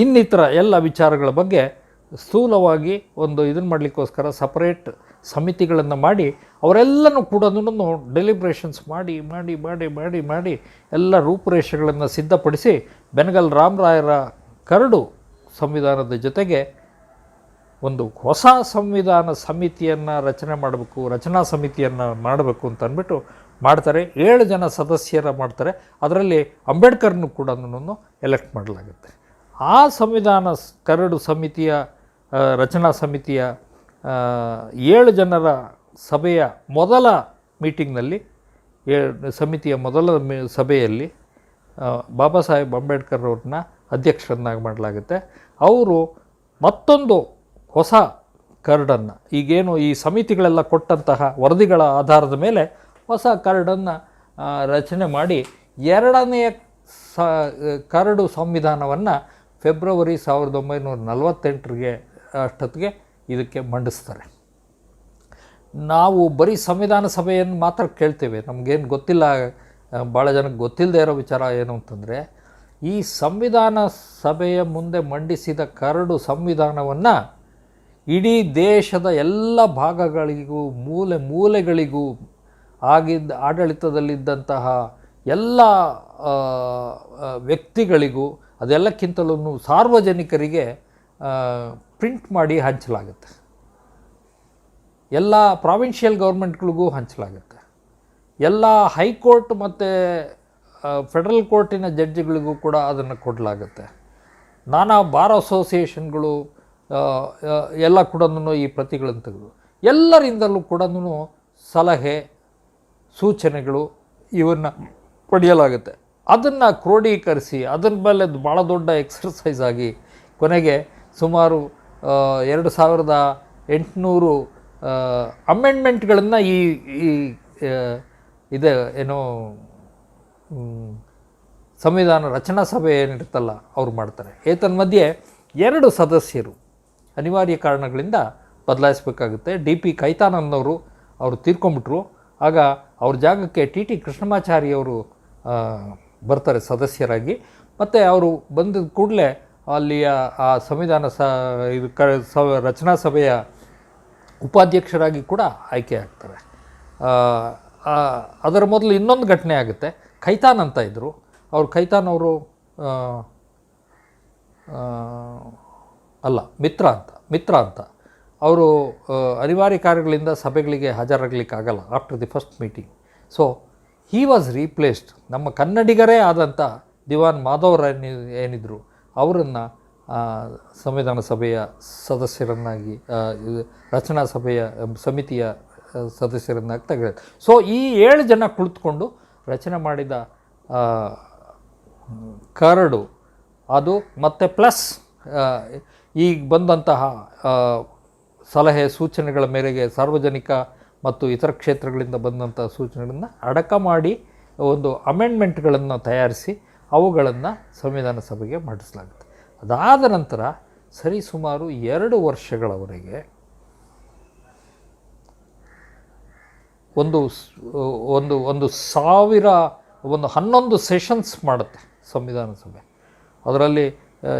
ಇನ್ನಿತರ ಎಲ್ಲ ವಿಚಾರಗಳ ಬಗ್ಗೆ ಸ್ಥೂಲವಾಗಿ ಒಂದು ಇದನ್ನು ಮಾಡಲಿಕ್ಕೋಸ್ಕರ ಸಪರೇಟ್ ಸಮಿತಿಗಳನ್ನು ಮಾಡಿ ಅವರೆಲ್ಲನೂ ಕೂಡ ಡೆಲಿಬ್ರೇಷನ್ಸ್ ಮಾಡಿ ಮಾಡಿ ಮಾಡಿ ಮಾಡಿ ಮಾಡಿ ಎಲ್ಲ ರೂಪುರೇಷೆಗಳನ್ನು ಸಿದ್ಧಪಡಿಸಿ ಬೆನಗಲ್ ರಾಮರಾಯರ ಕರಡು ಸಂವಿಧಾನದ ಜೊತೆಗೆ ಒಂದು ಹೊಸ ಸಂವಿಧಾನ ಸಮಿತಿಯನ್ನು ರಚನೆ ಮಾಡಬೇಕು, ರಚನಾ ಸಮಿತಿಯನ್ನು ಮಾಡಬೇಕು ಅಂತ ಅಂದ್ಬಿಟ್ಟು ಮಾಡ್ತಾರೆ. 7 ಜನ ಸದಸ್ಯರ ಮಾಡ್ತಾರೆ. ಅದರಲ್ಲಿ ಅಂಬೇಡ್ಕರ್ನು ಕೂಡ ಎಲೆಕ್ಟ್ ಮಾಡಲಾಗುತ್ತೆ. ಆ ಸಂವಿಧಾನ ಕರಡು ಸಮಿತಿಯ ರಚನಾ ಸಮಿತಿಯ 7 ಜನರ ಸಭೆಯ ಮೊದಲ ಮೀಟಿಂಗ್ನಲ್ಲಿ, ಸಮಿತಿಯ ಮೊದಲ ಸಭೆಯಲ್ಲಿ ಬಾಬಾ ಸಾಹೇಬ್ ಅಂಬೇಡ್ಕರ್ ಅವ್ರನ್ನ ಅಧ್ಯಕ್ಷರನ್ನಾಗಿ ಮಾಡಲಾಗುತ್ತೆ. ಅವರು ಮತ್ತೊಂದು ಹೊಸ ಕರಡನ್ನು, ಈಗೇನು ಈ ಸಮಿತಿಗಳೆಲ್ಲ ಕೊಟ್ಟಂತಹ ವರದಿಗಳ ಆಧಾರದ ಮೇಲೆ ಹೊಸ ಕರಡನ್ನು ರಚನೆ ಮಾಡಿ 2ನೇ ಕರಡು ಸಂವಿಧಾನವನ್ನು ಫೆಬ್ರವರಿ 1948ಗೆ ಅಷ್ಟೊತ್ತಿಗೆ ಇದಕ್ಕೆ ಮಂಡಿಸ್ತಾರೆ. ನಾವು ಬರೀ ಸಂವಿಧಾನ ಸಭೆಯನ್ನು ಮಾತ್ರ ಕೇಳ್ತೇವೆ, ನಮಗೇನು ಗೊತ್ತಿಲ್ಲ, ಭಾಳ ಜನಕ್ಕೆ ಗೊತ್ತಿಲ್ಲದೆ ಇರೋ ವಿಚಾರ ಏನು ಅಂತಂದರೆ, ಈ ಸಂವಿಧಾನ ಸಭೆಯ ಮುಂದೆ ಮಂಡಿಸಿದ ಕರಡು ಸಂವಿಧಾನವನ್ನು ಇಡೀ ದೇಶದ ಎಲ್ಲ ಭಾಗಗಳಿಗೂ ಮೂಲೆ ಮೂಲೆಗಳಿಗೂ ಆಡಳಿತದಲ್ಲಿದ್ದಂತಹ ಎಲ್ಲ ವ್ಯಕ್ತಿಗಳಿಗೂ, ಅದೆಲ್ಲಕ್ಕಿಂತಲೂ ಸಾರ್ವಜನಿಕರಿಗೆ ಪ್ರಿಂಟ್ ಮಾಡಿ ಹಂಚಲಾಗುತ್ತೆ. ಎಲ್ಲ ಪ್ರಾವಿನ್ಷಿಯಲ್ ಗೌರ್ಮೆಂಟ್ಗಳಿಗೂ ಹಂಚಲಾಗುತ್ತೆ. ಎಲ್ಲ ಹೈಕೋರ್ಟ್ ಮತ್ತು ಫೆಡರಲ್ ಕೋರ್ಟಿನ ಜಡ್ಜಿಗಳಿಗೂ ಕೂಡ ಅದನ್ನು ಕೊಡಲಾಗುತ್ತೆ. ನಾನಾ ಬಾರ್ ಅಸೋಸಿಯೇಷನ್ಗಳು ಎಲ್ಲ ಕೂಡ ಈ ಪ್ರತಿಗಳನ್ನು ತೆಗೆದು ಎಲ್ಲರಿಂದಲೂ ಕೂಡ ಸಲಹೆ ಸೂಚನೆಗಳು ಇವನ್ನು ಪಡೆಯಲಾಗುತ್ತೆ. ಅದನ್ನು ಕ್ರೋಢೀಕರಿಸಿ ಅದರ ಮೇಲೆ ಭಾಳ ದೊಡ್ಡ ಎಕ್ಸರ್ಸೈಸ್ ಆಗಿ ಕೊನೆಗೆ ಸುಮಾರು 2800 ಅಮೆಂಡ್ಮೆಂಟ್ಗಳನ್ನು ಈ ಇದೆ ಏನೋ ಸಂವಿಧಾನ ರಚನಾ ಸಭೆ ಏನಿರುತ್ತಲ್ಲ ಅವ್ರು ಮಾಡ್ತಾರೆ. ಏತನ್ಮಧ್ಯೆ 2 ಸದಸ್ಯರು ಅನಿವಾರ್ಯ ಕಾರಣಗಳಿಂದ ಬದಲಾಯಿಸಬೇಕಾಗುತ್ತೆ. DP ಕೈತಾನಂದ್ ಅವರು ತೀರ್ಕೊಂಡ್ಬಿಟ್ರು. ಆಗ ಅವ್ರ ಜಾಗಕ್ಕೆ TT ಕೃಷ್ಣಮಾಚಾರಿ ಅವರು ಬರ್ತಾರೆ ಸದಸ್ಯರಾಗಿ. ಮತ್ತು ಅವರು ಬಂದ ಕೂಡಲೇ ಅಲ್ಲಿಯ ಆ ಸಂವಿಧಾನ ಇದು ರಚನಾ ಸಭೆಯ ಉಪಾಧ್ಯಕ್ಷರಾಗಿ ಕೂಡ ಆಯ್ಕೆ ಆಗ್ತಾರೆ. ಅದರ ಮೊದಲು ಇನ್ನೊಂದು ಘಟನೆ ಆಗುತ್ತೆ. ಖೈತಾನ್ ಅಂತ ಇದ್ದರು. ಖೈತಾನ್ ಅವರು ಅಲ್ಲ, ಮಿತ್ರ ಅಂತ ಅವರು ಅನಿವಾರ್ಯ ಕಾರ್ಯಗಳಿಂದ ಸಭೆಗಳಿಗೆ ಹಾಜರಾಗಲಿಕ್ಕಾಗಲ್ಲ after the first meeting. So he was replaced. ನಮ್ಮ ಕನ್ನಡಿಗರೇ ಆದಂಥ ದಿವಾನ್ ಮಾಧವ್ರ ಏನಿದ್ರು ಅವರನ್ನು ಸಂವಿಧಾನ ಸಭೆಯ ಸದಸ್ಯರನ್ನಾಗಿ, ರಚನಾ ಸಭೆಯ ಸಮಿತಿಯ ಸದಸ್ಯರನ್ನಾಗಿ ತೆಗೆದ. ಸೊ ಈ 7 ಜನ ಕುಳಿತುಕೊಂಡು ರಚನೆ ಮಾಡಿದ ಕರಡು ಅದು, ಮತ್ತು ಪ್ಲಸ್ ಈಗ ಬಂದಂತಹ ಸಲಹೆ ಸೂಚನೆಗಳ ಮೇರೆಗೆ ಸಾರ್ವಜನಿಕ ಮತ್ತು ಇತರ ಕ್ಷೇತ್ರಗಳಿಂದ ಬಂದಂಥ ಸೂಚನೆಗಳನ್ನು ಅಡಕ ಮಾಡಿ ಒಂದು ಅಮೆಂಡ್ಮೆಂಟ್ಗಳನ್ನು ತಯಾರಿಸಿ ಅವುಗಳನ್ನು ಸಂವಿಧಾನ ಸಭೆಗೆ ಮಂಡಿಸಲಾಗುತ್ತೆ. ಅದಾದ ನಂತರ ಸರಿಸುಮಾರು 2 ವರ್ಷಗಳವರೆಗೆ ಒಂದು 11 ಸೆಷನ್ಸ್ ಮಾಡುತ್ತೆ ಸಂವಿಧಾನ ಸಭೆ. ಅದರಲ್ಲಿ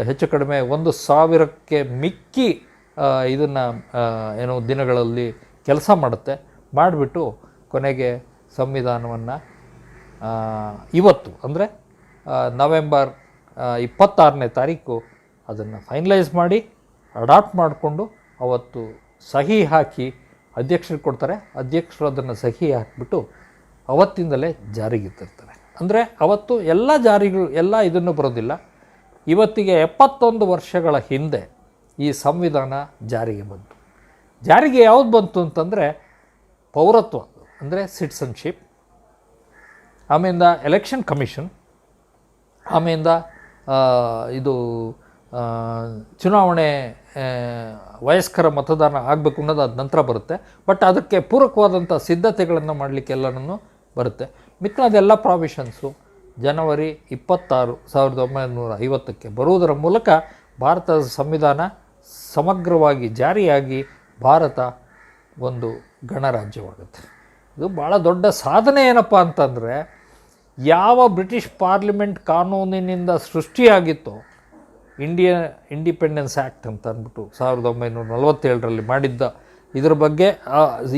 ಹೆಚ್ಚು ಕಡಿಮೆ 1,000ಕ್ಕೆ ಮಿಕ್ಕಿ ಇದನ್ನು ದಿನಗಳಲ್ಲಿ ಕೆಲಸ ಮಾಡುತ್ತೆ. ಮಾಡಿಬಿಟ್ಟು ಕೊನೆಗೆ ಸಂವಿಧಾನವನ್ನು ಇವತ್ತು ಅಂದರೆ ನವೆಂಬರ್ 26ನೇ ತಾರೀಕು ಅದನ್ನು ಫೈನಲೈಸ್ ಮಾಡಿ ಅಡಾಪ್ಟ್ ಮಾಡಿಕೊಂಡು ಅವತ್ತು ಸಹಿ ಹಾಕಿ ಅಧ್ಯಕ್ಷರಿಗೆ ಕೊಡ್ತಾರೆ. ಅಧ್ಯಕ್ಷರು ಅದನ್ನು ಸಹಿ ಹಾಕಿಬಿಟ್ಟು ಅವತ್ತಿಂದಲೇ ಜಾರಿಗೆ ತರ್ತಾರೆ. ಅಂದರೆ ಅವತ್ತು ಎಲ್ಲ ಇದನ್ನು ಬರೋದಿಲ್ಲ. ಇವತ್ತಿಗೆ 71 ವರ್ಷಗಳ ಹಿಂದೆ ಈ ಸಂವಿಧಾನ ಜಾರಿಗೆ ಬಂತು. ಜಾರಿಗೆ ಯಾವುದು ಬಂತು ಅಂತಂದರೆ ಪೌರತ್ವ ಅಂದರೆ ಸಿಟಿಸನ್ಶಿಪ್, ಆಮೇಲಿಂದ ಎಲೆಕ್ಷನ್ ಕಮಿಷನ್, ಆಮೇಲಿಂದ ಇದು ಚುನಾವಣೆ ವಯಸ್ಕರ ಮತದಾನ ಆಗಬೇಕು ಅನ್ನೋದು ಅದು ನಂತರ ಬರುತ್ತೆ. ಬಟ್ ಅದಕ್ಕೆ ಪೂರಕವಾದಂಥ ಸಿದ್ಧತೆಗಳನ್ನು ಮಾಡಲಿಕ್ಕೆ ಎಲ್ಲನೂ ಬರುತ್ತೆ. ಮಿಕ್ಕಿದೆಲ್ಲ ಪ್ರಾವಿಷನ್ಸು ಜನವರಿ 26, 1950ಕ್ಕೆ ಬರುವುದರ ಮೂಲಕ ಭಾರತದ ಸಂವಿಧಾನ ಸಮಗ್ರವಾಗಿ ಜಾರಿಯಾಗಿ ಭಾರತ ಒಂದು ಗಣರಾಜ್ಯವಾಗುತ್ತೆ. ಇದು ಭಾಳ ದೊಡ್ಡ ಸಾಧನೆ. ಏನಪ್ಪ ಅಂತಂದರೆ ಯಾವ ಬ್ರಿಟಿಷ್ ಪಾರ್ಲಿಮೆಂಟ್ ಕಾನೂನಿನಿಂದ ಸೃಷ್ಟಿಯಾಗಿತ್ತೋ ಇಂಡಿಪೆಂಡೆನ್ಸ್ ಆ್ಯಕ್ಟ್ ಅಂತ ಅಂದ್ಬಿಟ್ಟು 1947ರಲ್ಲಿ ಮಾಡಿದ್ದ ಇದರ ಬಗ್ಗೆ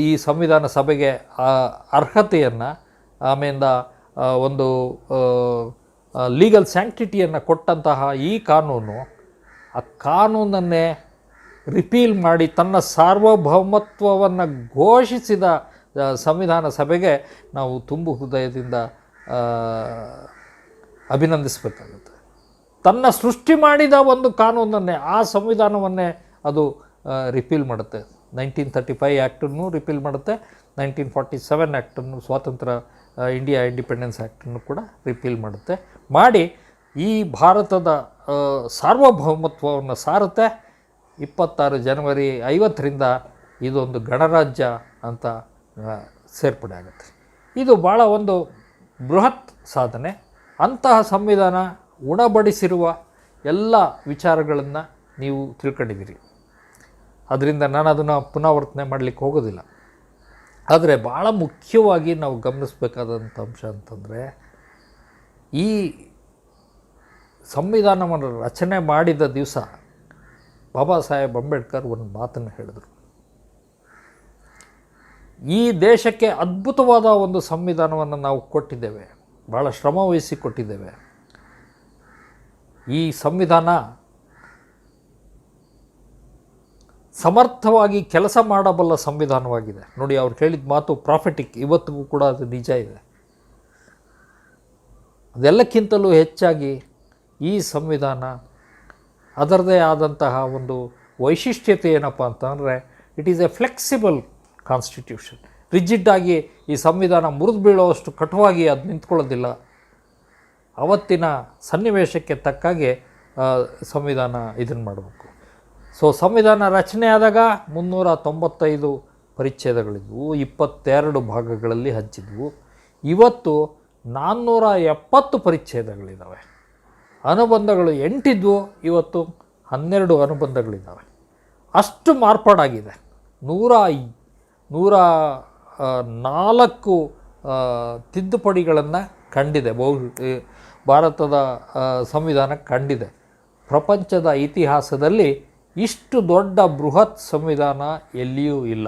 ಈ ಸಂವಿಧಾನ ಸಭೆಗೆ ಅರ್ಹತೆಯನ್ನು, ಆಮೇಲಿಂದ ಒಂದು ಲೀಗಲ್ ಸ್ಯಾಂಕ್ಟಿಟಿಯನ್ನು ಕೊಟ್ಟಂತಹ ಈ ಕಾನೂನು, ಆ ಕಾನೂನನ್ನೇ ರಿಪೀಲ್ ಮಾಡಿ ತನ್ನ ಸಾರ್ವಭೌಮತ್ವವನ್ನು ಘೋಷಿಸಿದ ಸಂವಿಧಾನ ಸಭೆಗೆ ನಾವು ತುಂಬು ಹೃದಯದಿಂದ ಅಭಿನಂದಿಸಬೇಕಾಗುತ್ತೆ. ತನ್ನ ಸೃಷ್ಟಿ ಮಾಡಿದ ಒಂದು ಕಾನೂನನ್ನೇ, ಆ ಸಂವಿಧಾನವನ್ನೇ ಅದು ರಿಪೀಲ್ ಮಾಡುತ್ತೆ. 1935 ಆ್ಯಕ್ಟನ್ನು ರಿಪೀಲ್ ಮಾಡುತ್ತೆ. 1947 ಆ್ಯಕ್ಟನ್ನು, ಸ್ವಾತಂತ್ರ್ಯ ಇಂಡಿಯಾ ಇಂಡಿಪೆಂಡೆನ್ಸ್ ಆ್ಯಕ್ಟನ್ನು ಕೂಡ ರಿಪೀಲ್ ಮಾಡುತ್ತೆ. ಮಾಡಿ ಈ ಭಾರತದ ಸಾರ್ವಭೌಮತ್ವವನ್ನು ಸಾರುತ್ತೆ. 26 ಜನವರಿ 50ರಿಂದ ಇದೊಂದು ಗಣರಾಜ್ಯ ಅಂತ ಸೇರ್ಪಡೆ ಆಗುತ್ತೆ. ಇದು ಭಾಳ ಒಂದು ಬೃಹತ್ ಸಾಧನೆ. ಅಂತಹ ಸಂವಿಧಾನ ಉಣಬಡಿಸಿರುವ ಎಲ್ಲ ವಿಚಾರಗಳನ್ನು ನೀವು ತಿಳ್ಕೊಂಡಿದ್ದೀರಿ. ಅದರಿಂದ ನಾನು ಅದನ್ನು ಪುನರಾವರ್ತನೆ ಮಾಡಲಿಕ್ಕೆ ಹೋಗೋದಿಲ್ಲ. ಆದರೆ ಭಾಳ ಮುಖ್ಯವಾಗಿ ನಾವು ಗಮನಿಸಬೇಕಾದಂಥ ಅಂಶ ಅಂತಂದರೆ, ಈ ಸಂವಿಧಾನವನ್ನು ರಚನೆ ಮಾಡಿದ ದಿವಸ ಬಾಬಾ ಸಾಹೇಬ್ ಅಂಬೇಡ್ಕರ್ ಒಂದು ಮಾತನ್ನು ಹೇಳಿದರು. ಈ ದೇಶಕ್ಕೆ ಅದ್ಭುತವಾದ ಒಂದು ಸಂವಿಧಾನವನ್ನು ನಾವು ಕೊಟ್ಟಿದ್ದೇವೆ, ಭಾಳ ಶ್ರಮವಹಿಸಿ ಕೊಟ್ಟಿದ್ದೇವೆ. ಈ ಸಂವಿಧಾನ ಸಮರ್ಥವಾಗಿ ಕೆಲಸ ಮಾಡಬಲ್ಲ ಸಂವಿಧಾನವಾಗಿದೆ. ನೋಡಿ, ಅವ್ರು ಹೇಳಿದ ಮಾತು ಪ್ರಾಫಿಟಿಕ್, ಇವತ್ತಿಗೂ ಕೂಡ ಅದು ನಿಜ ಇದೆ. ಅದೆಲ್ಲಕ್ಕಿಂತಲೂ ಹೆಚ್ಚಾಗಿ ಈ ಸಂವಿಧಾನ ಅದರದೇ ಆದಂತಹ ಒಂದು ವೈಶಿಷ್ಟ್ಯತೆ ಏನಪ್ಪ ಅಂತಂದರೆ, it is a flexible constitution. ರಿಜಿಡ್ಡಾಗಿ ಈ ಸಂವಿಧಾನ ಮುರಿದು ಬೀಳೋವಷ್ಟು ಕಟುವಾಗಿ ಅದು ನಿಂತ್ಕೊಳ್ಳೋದಿಲ್ಲ. ಅವತ್ತಿನ ಸನ್ನಿವೇಶಕ್ಕೆ ತಕ್ಕಾಗೆ ಸಂವಿಧಾನ ಇದನ್ನು ಮಾಡಬೇಕು. ಸೊ ಸಂವಿಧಾನ ರಚನೆ ಆದಾಗ 395 ಪರಿಚ್ಛೇದಗಳಿದ್ವು, 22 ಭಾಗಗಳಲ್ಲಿ ಹಂಚಿದ್ವು. ಇವತ್ತು 470 ಪರಿಚ್ಛೇದಗಳಿದ್ದಾವೆ. ಅನುಬಂಧಗಳು 8 ಇದ್ವು, ಇವತ್ತು 12 ಅನುಬಂಧಗಳಿದ್ದಾವೆ. ಅಷ್ಟು ಮಾರ್ಪಾಡಾಗಿದೆ. 104 ತಿದ್ದುಪಡಿಗಳನ್ನು ಕಂಡಿದೆ ಭಾರತದ ಸಂವಿಧಾನ ಕಂಡಿದೆ. ಪ್ರಪಂಚದ ಇತಿಹಾಸದಲ್ಲಿ ಇಷ್ಟು ದೊಡ್ಡ ಬೃಹತ್ ಸಂವಿಧಾನ ಎಲ್ಲಿಯೂ ಇಲ್ಲ.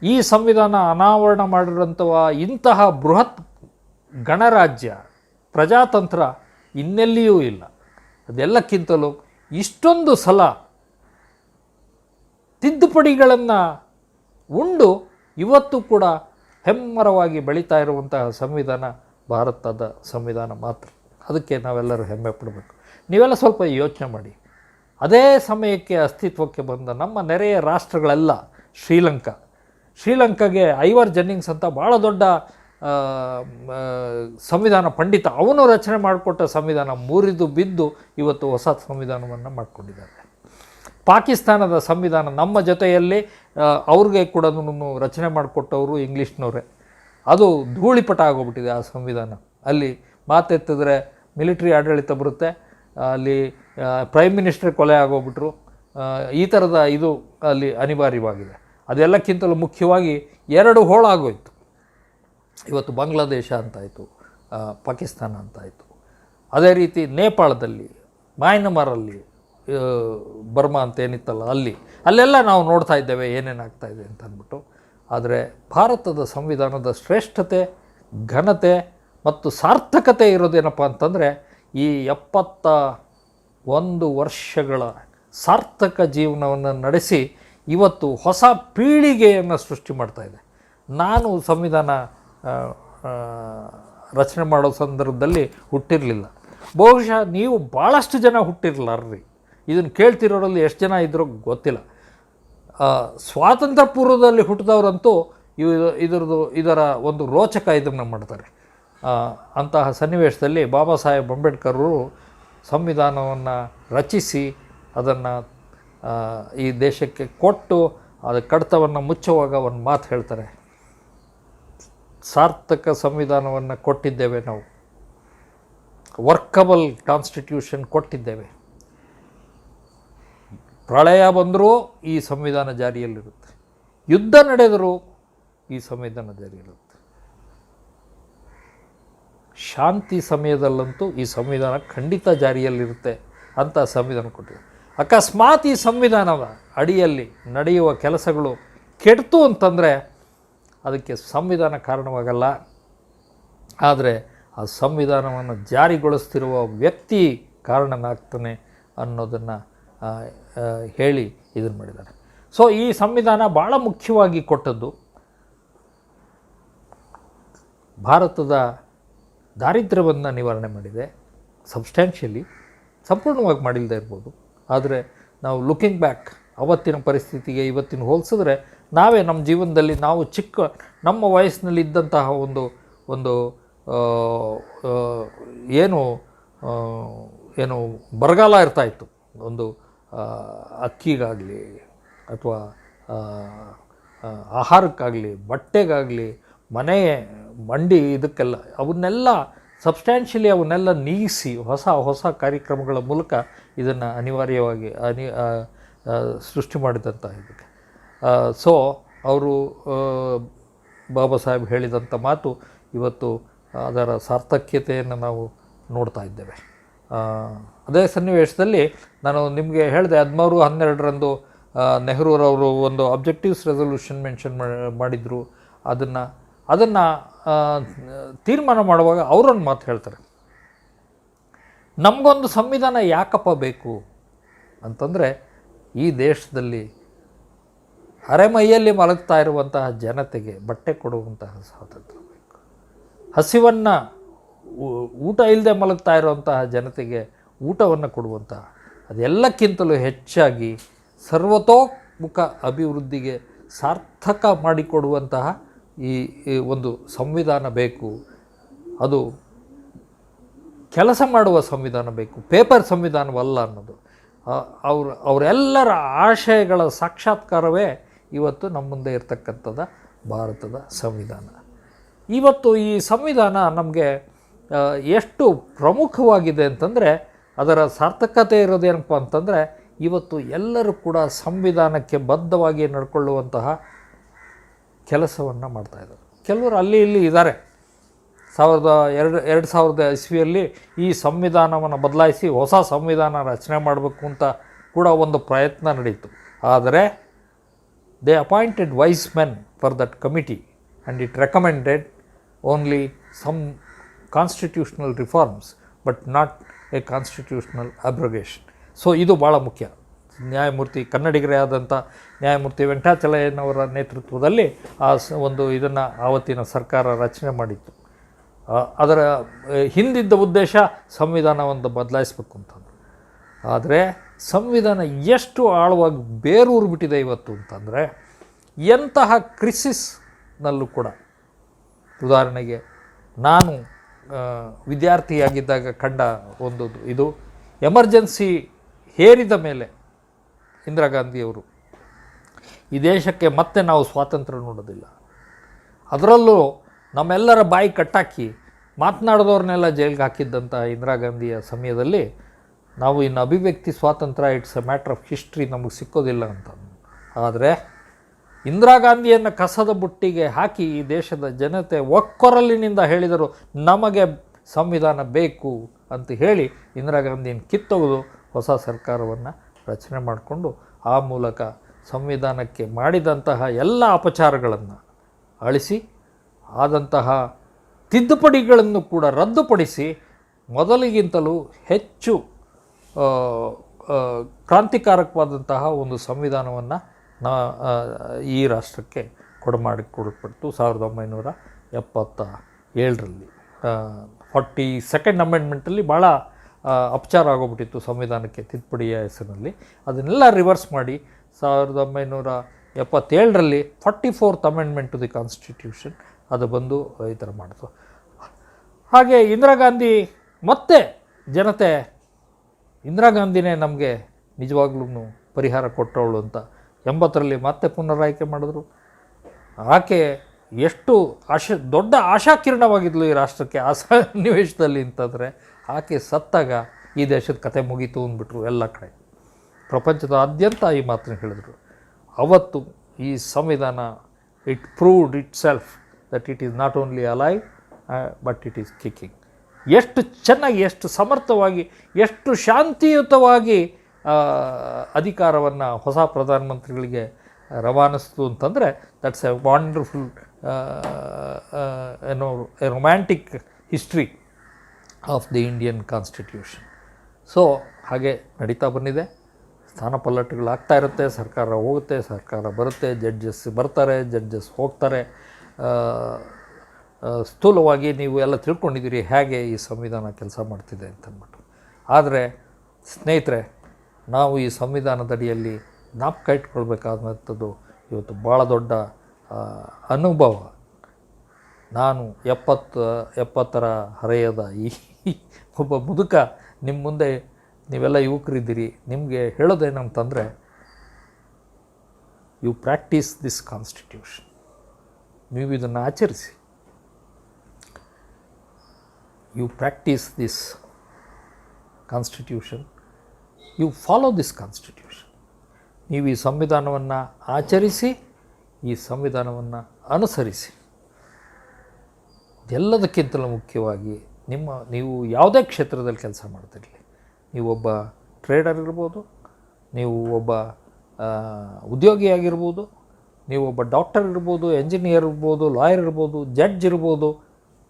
ಈ ಸಂವಿಧಾನ ಅನಾವರಣ ಮಾಡಿರೋಂಥವ ಇಂತಹ ಬೃಹತ್ ಗಣರಾಜ್ಯ ಪ್ರಜಾತಂತ್ರ ಇನ್ನೆಲ್ಲಿಯೂ ಇಲ್ಲ. ಅದೆಲ್ಲಕ್ಕಿಂತಲೂ ಇಷ್ಟೊಂದು ಸಲ ತಿದ್ದುಪಡಿಗಳನ್ನು ಉಂಡು ಇವತ್ತು ಕೂಡ ಹೆಮ್ಮರವಾಗಿ ಬೆಳೀತಾ ಇರುವಂತಹ ಸಂವಿಧಾನ ಭಾರತದ ಸಂವಿಧಾನ ಮಾತ್ರ. ಅದಕ್ಕೆ ನಾವೆಲ್ಲರೂ ಹೆಮ್ಮೆ ಪಡಬೇಕು. ನೀವೆಲ್ಲ ಸ್ವಲ್ಪ ಯೋಚನೆ ಮಾಡಿ. ಅದೇ ಸಮಯಕ್ಕೆ ಅಸ್ತಿತ್ವಕ್ಕೆ ಬಂದ ನಮ್ಮ ನೆರೆಯ ರಾಷ್ಟ್ರಗಳೆಲ್ಲ ಶ್ರೀಲಂಕಾಗೆ ಐವರ್ ಜೆನ್ನಿಂಗ್ಸ್ ಅಂತ ಭಾಳ ದೊಡ್ಡ ಸಂವಿಧಾನ ಪಂಡಿತ, ಅವನು ರಚನೆ ಮಾಡಿಕೊಟ್ಟ ಸಂವಿಧಾನ ಮುರಿದು ಬಿದ್ದು ಇವತ್ತು ಹೊಸ ಸಂವಿಧಾನವನ್ನು ಮಾಡಿಕೊಂಡಿದ್ದಾರೆ. ಪಾಕಿಸ್ತಾನದ ಸಂವಿಧಾನ ನಮ್ಮ ಜೊತೆಯಲ್ಲಿ ಅವ್ರಿಗೆ ಕೂಡ ರಚನೆ ಮಾಡಿಕೊಟ್ಟವರು ಇಂಗ್ಲೀಷ್ನವರೇ. ಅದು ಧೂಳಿಪಟ ಆಗೋಗ್ಬಿಟ್ಟಿದೆ ಆ ಸಂವಿಧಾನ. ಅಲ್ಲಿ ಮಾತೆತ್ತಿದ್ರೆ ಮಿಲಿಟ್ರಿ ಆಡಳಿತ ಬರುತ್ತೆ, ಅಲ್ಲಿ ಪ್ರೈಮ್ ಮಿನಿಸ್ಟರ್ ಕೊಲೆ ಆಗೋಗ್ಬಿಟ್ರು. ಈ ಥರದ ಇದು ಅಲ್ಲಿ ಅನಿವಾರ್ಯವಾಗಿದೆ. ಅದೆಲ್ಲಕ್ಕಿಂತಲೂ ಮುಖ್ಯವಾಗಿ 2 ಹೋಳಾಗೋಯ್ತು. ಇವತ್ತು ಬಾಂಗ್ಲಾದೇಶ ಅಂತಾಯಿತು, ಪಾಕಿಸ್ತಾನ ಅಂತಾಯಿತು. ಅದೇ ರೀತಿ ನೇಪಾಳದಲ್ಲಿ, ಮಯನ್ಮಾರಲ್ಲಿ, ಬರ್ಮಾ ಅಂತ ಏನಿತ್ತಲ್ಲ ಅಲ್ಲೆಲ್ಲ ನಾವು ನೋಡ್ತಾ ಇದ್ದೇವೆ ಏನೇನಾಗ್ತಾಯಿದೆ ಅಂತ ಅಂದ್ಬಿಟ್ಟು. ಆದರೆ ಭಾರತದ ಸಂವಿಧಾನದ ಶ್ರೇಷ್ಠತೆ, ಘನತೆ ಮತ್ತು ಸಾರ್ಥಕತೆ ಇರೋದೇನಪ್ಪ ಅಂತಂದರೆ ಈ 71 ವರ್ಷಗಳ ಸಾರ್ಥಕ ಜೀವನವನ್ನು ನಡೆಸಿ ಇವತ್ತು ಹೊಸ ಪೀಳಿಗೆಯನ್ನು ಸೃಷ್ಟಿ ಮಾಡ್ತಾಯಿದೆ. ನಾನು ಸಂವಿಧಾನ ರಚನೆ ಮಾಡೋ ಸಂದರ್ಭದಲ್ಲಿ ಹುಟ್ಟಿರಲಿಲ್ಲ. ಬಹುಶಃ ನೀವು ಭಾಳಷ್ಟು ಜನ ಹುಟ್ಟಿರಲಾರ್ರಿ. ಇದನ್ನು ಕೇಳ್ತಿರೋರಲ್ಲಿ ಎಷ್ಟು ಜನ ಇದ್ರೂ ಗೊತ್ತಿಲ್ಲ. ಸ್ವಾತಂತ್ರ್ಯ ಪೂರ್ವದಲ್ಲಿ ಹುಟ್ಟಿದವರಂತೂ ಇದರ ಒಂದು ರೋಚಕ ಇದನ್ನು ಮಾಡ್ತಾರೆ. ಅಂತಹ ಸನ್ನಿವೇಶದಲ್ಲಿ ಬಾಬಾ ಸಾಹೇಬ್ ಅಂಬೇಡ್ಕರ್ ಸಂವಿಧಾನವನ್ನು ರಚಿಸಿ ಅದನ್ನು ಈ ದೇಶಕ್ಕೆ ಕೊಟ್ಟು ಅದು ಕಡತವನ್ನು ಮುಚ್ಚುವಾಗ ಒಂದು ಮಾತು ಹೇಳ್ತಾರೆ, ಸಾರ್ಥಕ ಸಂವಿಧಾನವನ್ನು ಕೊಟ್ಟಿದ್ದೇವೆ, ನಾವು ವರ್ಕಬಲ್ ಕಾನ್ಸ್ಟಿಟ್ಯೂಷನ್ ಕೊಟ್ಟಿದ್ದೇವೆ. ಪ್ರಳಯ ಬಂದರೂ ಈ ಸಂವಿಧಾನ ಜಾರಿಯಲ್ಲಿರುತ್ತೆ, ಯುದ್ಧ ನಡೆದರೂ ಈ ಸಂವಿಧಾನ ಜಾರಿಯಲ್ಲಿರುತ್ತೆ, ಶಾಂತಿ ಸಮಯದಲ್ಲಂತೂ ಈ ಸಂವಿಧಾನ ಖಂಡಿತ ಜಾರಿಯಲ್ಲಿರುತ್ತೆ ಅಂತ ಸಂವಿಧಾನ ಕೊಟ್ಟಿದೆ. ಅಕಸ್ಮಾತ್ ಈ ಸಂವಿಧಾನದ ಅಡಿಯಲ್ಲಿ ನಡೆಯುವ ಕೆಲಸಗಳು ಕೆಡ್ತು ಅಂತಂದರೆ ಅದಕ್ಕೆ ಸಂವಿಧಾನ ಕಾರಣವಾಗಲ್ಲ, ಆದರೆ ಆ ಸಂವಿಧಾನವನ್ನು ಜಾರಿಗೊಳಿಸ್ತಿರುವ ವ್ಯಕ್ತಿ ಕಾರಣನಾಗ್ತಾನೆ ಅನ್ನೋದನ್ನು ಹೇಳಿ ಇದನ್ನು ಮಾಡಿದ್ದಾರೆ. ಸೊ ಈ ಸಂವಿಧಾನ ಭಾಳ ಮುಖ್ಯವಾಗಿ ಕೊಟ್ಟದ್ದು ಭಾರತದ ದಾರಿದ್ರ್ಯವನ್ನು ನಿವಾರಣೆ ಮಾಡಿದೆ. ಸಬ್ಸ್ಟ್ಯಾನ್ಷಿಯಲಿ, ಸಂಪೂರ್ಣವಾಗಿ ಮಾಡಿಲ್ಲದೆ ಇರ್ಬೋದು, ಆದರೆ ನಾವು ಲುಕಿಂಗ್ ಬ್ಯಾಕ್ ಅವತ್ತಿನ ಪರಿಸ್ಥಿತಿಗೆ ಇವತ್ತಿನ ಹೋಲಿಸಿದ್ರೆ ನಾವೇ ನಮ್ಮ ಜೀವನದಲ್ಲಿ ನಾವು ನಮ್ಮ ವಯಸ್ಸಿನಲ್ಲಿ ಇದ್ದಂತಹ ಒಂದು ಏನು ಬರಗಾಲ ಇರ್ತಾಯಿತ್ತು. ಒಂದು ಅಕ್ಕಿಗಾಗಲಿ ಅಥವಾ ಆಹಾರಕ್ಕಾಗಲಿ, ಬಟ್ಟೆಗಾಗಲಿ, ಮನೆ ಮಂಡಿ, ಇದಕ್ಕೆಲ್ಲ ಅವನ್ನೆಲ್ಲ ಸಬ್ಸ್ಟ್ಯಾನ್ಷಿಯಲಿ ಅವನ್ನೆಲ್ಲ ನೀಗಿಸಿ ಹೊಸ ಕಾರ್ಯಕ್ರಮಗಳ ಮೂಲಕ ಇದನ್ನು ಅನಿವಾರ್ಯವಾಗಿ ಸೃಷ್ಟಿ ಮಾಡಿದಂಥ ಇದಕ್ಕೆ. ಸೊ ಅವರು ಬಾಬಾ ಸಾಹೇಬ್ ಹೇಳಿದಂಥ ಮಾತು ಇವತ್ತು ಅದರ ಸಾರ್ಥಕ್ಯತೆಯನ್ನು ನಾವು ನೋಡ್ತಾ ಇದ್ದೇವೆ. ಅದೇ ಸನ್ನಿವೇಶದಲ್ಲಿ ನಾನು ನಿಮಗೆ ಹೇಳಿದೆ 13/12 ನೆಹರೂರವರು ಒಂದು ಅಬ್ಜೆಕ್ಟಿವ್ಸ್ ರೆಸಲ್ಯೂಷನ್ ಮೆನ್ಷನ್ ಮಾಡಿದರು. ಅದನ್ನು ತೀರ್ಮಾನ ಮಾಡುವಾಗ ಅವರೊಂದು ಮಾತು ಹೇಳ್ತಾರೆ, ನಮಗೊಂದು ಸಂವಿಧಾನ ಯಾಕಪ್ಪ ಬೇಕು ಅಂತಂದರೆ ಈ ದೇಶದಲ್ಲಿ ಅರೆಮೈಯಲ್ಲಿ ಮಲಗ್ತಾ ಇರುವಂತಹ ಜನತೆಗೆ ಬಟ್ಟೆ ಕೊಡುವಂತಹ ಸ್ವಾತಂತ್ರ್ಯ ಬೇಕು, ಹಸಿವನ್ನು ಊಟ ಇಲ್ಲದೆ ಮಲಗ್ತಾ ಇರುವಂತಹ ಜನತೆಗೆ ಊಟವನ್ನು ಕೊಡುವಂತಹ, ಅದೆಲ್ಲಕ್ಕಿಂತಲೂ ಹೆಚ್ಚಾಗಿ ಸರ್ವತೋಮುಖ ಅಭಿವೃದ್ಧಿಗೆ ಸಾರ್ಥಕ ಮಾಡಿಕೊಡುವಂತಹ ಈ ಒಂದು ಸಂವಿಧಾನ ಬೇಕು. ಅದು ಕೆಲಸ ಮಾಡುವ ಸಂವಿಧಾನ ಬೇಕು, ಪೇಪರ್ ಸಂವಿಧಾನವಲ್ಲ ಅನ್ನೋದು ಅವರೆಲ್ಲರ ಆಶಯಗಳ ಸಾಕ್ಷಾತ್ಕಾರವೇ ಇವತ್ತು ನಮ್ಮ ಮುಂದೆ ಇರತಕ್ಕಂಥದ ಭಾರತದ ಸಂವಿಧಾನ. ಇವತ್ತು ಈ ಸಂವಿಧಾನ ನಮಗೆ ಎಷ್ಟು ಪ್ರಮುಖವಾಗಿದೆ ಅಂತಂದರೆ ಅದರ ಸಾರ್ಥಕತೆ ಇರೋದೇನಪ್ಪ ಅಂತಂದರೆ ಇವತ್ತು ಎಲ್ಲರೂ ಕೂಡ ಸಂವಿಧಾನಕ್ಕೆ ಬದ್ಧವಾಗಿ ನಡ್ಕೊಳ್ಳುವಂತಹ ಕೆಲಸವನ್ನು ಮಾಡ್ತಾಯಿದ್ದಾರೆ. ಕೆಲವರು ಅಲ್ಲಿ ಇಲ್ಲಿ ಇದ್ದಾರೆ, 2000 ಇಸ್ವಿಯಲ್ಲಿ ಈ ಸಂವಿಧಾನವನ್ನು ಬದಲಾಯಿಸಿ ಹೊಸ ಸಂವಿಧಾನ ರಚನೆ ಮಾಡಬೇಕು ಅಂತ ಕೂಡ ಒಂದು ಪ್ರಯತ್ನ ನಡೀತು. ಆದರೆ they appointed wise men for that committee and it recommended only some constitutional reforms but not a constitutional abrogation. So ಇದು ಭಾಳ ಮುಖ್ಯ. ಕನ್ನಡಿಗರೇ ಆದಂಥ ನ್ಯಾಯಮೂರ್ತಿ ವೆಂಕಟಾಚಲಯ್ಯನವರ ನೇತೃತ್ವದಲ್ಲಿ ಒಂದು ಇದನ್ನು ಆವತ್ತಿನ ಸರ್ಕಾರ ರಚನೆ ಮಾಡಿತ್ತು. ಅದರ ಹಿಂದಿದ್ದ ಉದ್ದೇಶ ಸಂವಿಧಾನವನ್ನು ಬದಲಾಯಿಸಬೇಕು ಅಂತಂದು. ಆದರೆ ಸಂವಿಧಾನ ಎಷ್ಟು ಆಳವಾಗಿ ಬೇರೂರು ಬಿಟ್ಟಿದೆ ಇವತ್ತು ಅಂತಂದರೆ, ಎಂತಹ ಕ್ರಿಸಿಸ್ನಲ್ಲೂ ಕೂಡ, ಉದಾಹರಣೆಗೆ ನಾನು ವಿದ್ಯಾರ್ಥಿಯಾಗಿದ್ದಾಗ ಕಂಡ ಒಂದು ಇದು, ಎಮರ್ಜೆನ್ಸಿ ಹೇರಿದ ಮೇಲೆ ಇಂದಿರಾ ಗಾಂಧಿಯವರು ಈ ದೇಶಕ್ಕೆ ಮತ್ತೆ ನಾವು ಸ್ವಾತಂತ್ರ್ಯ ನೋಡೋದಿಲ್ಲ, ಅದರಲ್ಲೂ ನಮ್ಮೆಲ್ಲರ ಬಾಯಿ ಕಟ್ಟಾಕಿ ಮಾತನಾಡಿದವ್ರನ್ನೆಲ್ಲ ಜೈಲಿಗೆ ಹಾಕಿದ್ದಂಥ ಇಂದಿರಾ ಗಾಂಧಿಯ ಸಮಯದಲ್ಲಿ ನಾವು ಇನ್ನು ಅಭಿವ್ಯಕ್ತಿ ಸ್ವಾತಂತ್ರ್ಯ it's A matter of history, ನಮಗೆ ಸಿಕ್ಕೋದಿಲ್ಲ ಅಂತ. ಆದರೆ ಇಂದಿರಾ ಗಾಂಧಿಯನ್ನು ಕಸದ ಬುಟ್ಟಿಗೆ ಹಾಕಿ ಈ ದೇಶದ ಜನತೆ ಒಕ್ಕೊರಲಿನಿಂದ ಹೇಳಿದರು ನಮಗೆ ಸಂವಿಧಾನ ಬೇಕು ಅಂತ ಹೇಳಿ ಇಂದಿರಾ ಗಾಂಧಿಯನ್ನು ಕಿತ್ತೊಗೆದು ಹೊಸ ಸರ್ಕಾರವನ್ನು ರಚನೆ ಮಾಡಿಕೊಂಡು ಆ ಮೂಲಕ ಸಂವಿಧಾನಕ್ಕೆ ಮಾಡಿದಂತಹ ಎಲ್ಲ ಅಪಚಾರಗಳನ್ನು ಅಳಿಸಿ ಆದಂತಹ ತಿದ್ದುಪಡಿಗಳನ್ನು ಕೂಡ ರದ್ದುಪಡಿಸಿ ಮೊದಲಿಗಿಂತಲೂ ಹೆಚ್ಚು ಕ್ರಾಂತಿಕಾರಕವಾದಂತಹ ಒಂದು ಸಂವಿಧಾನವನ್ನು ಈ ರಾಷ್ಟ್ರಕ್ಕೆ ಕೊಡಮಾಡಿಕೊಡಲ್ಪಟ್ಟು 1977ರಲ್ಲಿ 42nd ಅಮೆಂಡ್ಮೆಂಟಲ್ಲಿ ಭಾಳ ಅಪಚಾರ ಆಗೋಗ್ಬಿಟ್ಟಿತ್ತು ಸಂವಿಧಾನಕ್ಕೆ ತಿದ್ದುಪಡಿಯ ಹೆಸರಿನಲ್ಲಿ. ಅದನ್ನೆಲ್ಲ ರಿವರ್ಸ್ ಮಾಡಿ 1977ರಲ್ಲಿ 44th amendment to the constitution ಅದು ಬಂದು ಈ ಥರ ಮಾಡಿತು. ಹಾಗೆ ಇಂದಿರಾ ಗಾಂಧಿ ಮತ್ತೆ ಜನತೆ ಇಂದಿರಾ ಗಾಂಧಿನೇ ನಮಗೆ ನಿಜವಾಗ್ಲೂ ಪರಿಹಾರ ಕೊಟ್ಟವಳು ಅಂತ 80ರಲ್ಲಿ ಮತ್ತೆ ಪುನರಾಯ್ಕೆ ಮಾಡಿದ್ರು. ಆಕೆ ಎಷ್ಟು ದೊಡ್ಡ ಆಶಾಕಿರಣವಾಗಿದ್ಲು ಈ ರಾಷ್ಟ್ರಕ್ಕೆ ಆ ಸನ್ನಿವೇಶದಲ್ಲಿ ಅಂತಂದರೆ, ಆಕೆ ಸತ್ತಾಗ ಈ ದೇಶದ ಕತೆ ಮುಗೀತು ಅಂದ್ಬಿಟ್ರು ಎಲ್ಲ ಕಡೆ. ಪ್ರಪಂಚದಾದ್ಯಂತ ಈ ಮಾತನ್ನು ಹೇಳಿದರು. ಅವತ್ತು ಈ ಸಂವಿಧಾನ it proved it self that it is not only alive but it is kicking. ಎಷ್ಟು ಚೆನ್ನಾಗಿ, ಎಷ್ಟು ಸಮರ್ಥವಾಗಿ, ಎಷ್ಟು ಶಾಂತಿಯುತವಾಗಿ ಅಧಿಕಾರವನ್ನು ಹೊಸ ಪ್ರಧಾನಮಂತ್ರಿಗಳಿಗೆ ರವಾನಿಸ್ತು ಅಂತಂದರೆ that's A wonderful A romantic history of the Indian constitution. So ಹಾಗೆ ನಡೀತಾ ಬಂದಿದೆ. ಸ್ಥಾನಪಲ್ಲಟಗಳಾಗ್ತಾ ಇರುತ್ತೆ, ಸರ್ಕಾರ ಹೋಗುತ್ತೆ, ಸರ್ಕಾರ ಬರುತ್ತೆ, ಜಡ್ಜಸ್ ಬರ್ತಾರೆ, ಜಡ್ಜಸ್ ಹೋಗ್ತಾರೆ. ಸ್ಥೂಲವಾಗಿ ನೀವು ಎಲ್ಲ ತಿಳ್ಕೊಂಡಿದ್ದೀರಿ ಹೇಗೆ ಈ ಸಂವಿಧಾನ ಕೆಲಸ ಮಾಡ್ತಿದೆ ಅಂತಂದ್ಬಿಟ್ಟು. ಆದರೆ ಸ್ನೇಹಿತರೆ, ನಾವು ಈ ಸಂವಿಧಾನದಡಿಯಲ್ಲಿ ಜ್ಞಾಪಕ ಇಟ್ಕೊಳ್ಬೇಕಾದಂಥದ್ದು ಇವತ್ತು ಭಾಳ ದೊಡ್ಡ ಅನುಭವ. ನಾನು 70ರ ಹರೆಯದ ಈ ಒಬ್ಬ ಮುದುಕ ನಿಮ್ಮ ಮುಂದೆ, ನೀವೆಲ್ಲ ಯುವಕರಿದ್ದೀರಿ, ನಿಮಗೆ ಹೇಳೋದೇನಂತಂದರೆ, ಯು ಪ್ರಾಕ್ಟೀಸ್ ದಿಸ್ ಕಾನ್ಸ್ಟಿಟ್ಯೂಷನ್. ನೀವು ಇದನ್ನು ಆಚರಿಸಿ. You practise this constitution, you follow this constitution. ನೀವು ಈ ಸಂವಿಧಾನವನ್ನು ಆಚರಿಸಿ, ಈ ಸಂವಿಧಾನವನ್ನು ಅನುಸರಿಸಿ. ಎಲ್ಲದಕ್ಕಿಂತಲೂ ಮುಖ್ಯವಾಗಿ ನೀವು ಯಾವುದೇ ಕ್ಷೇತ್ರದಲ್ಲಿ ಕೆಲಸ ಮಾಡ್ತಿರಲಿ, ನೀವು ಒಬ್ಬ ಟ್ರೇಡರ್ ಇರ್ಬೋದು, ನೀವು ಒಬ್ಬ ಉದ್ಯೋಗಿಯಾಗಿರ್ಬೋದು, ನೀವು ಒಬ್ಬ ಡಾಕ್ಟರ್ ಇರ್ಬೋದು, ಎಂಜಿನಿಯರ್ ಇರ್ಬೋದು, ಲಾಯರ್ ಇರ್ಬೋದು, ಜಡ್ಜ್ ಇರ್ಬೋದು,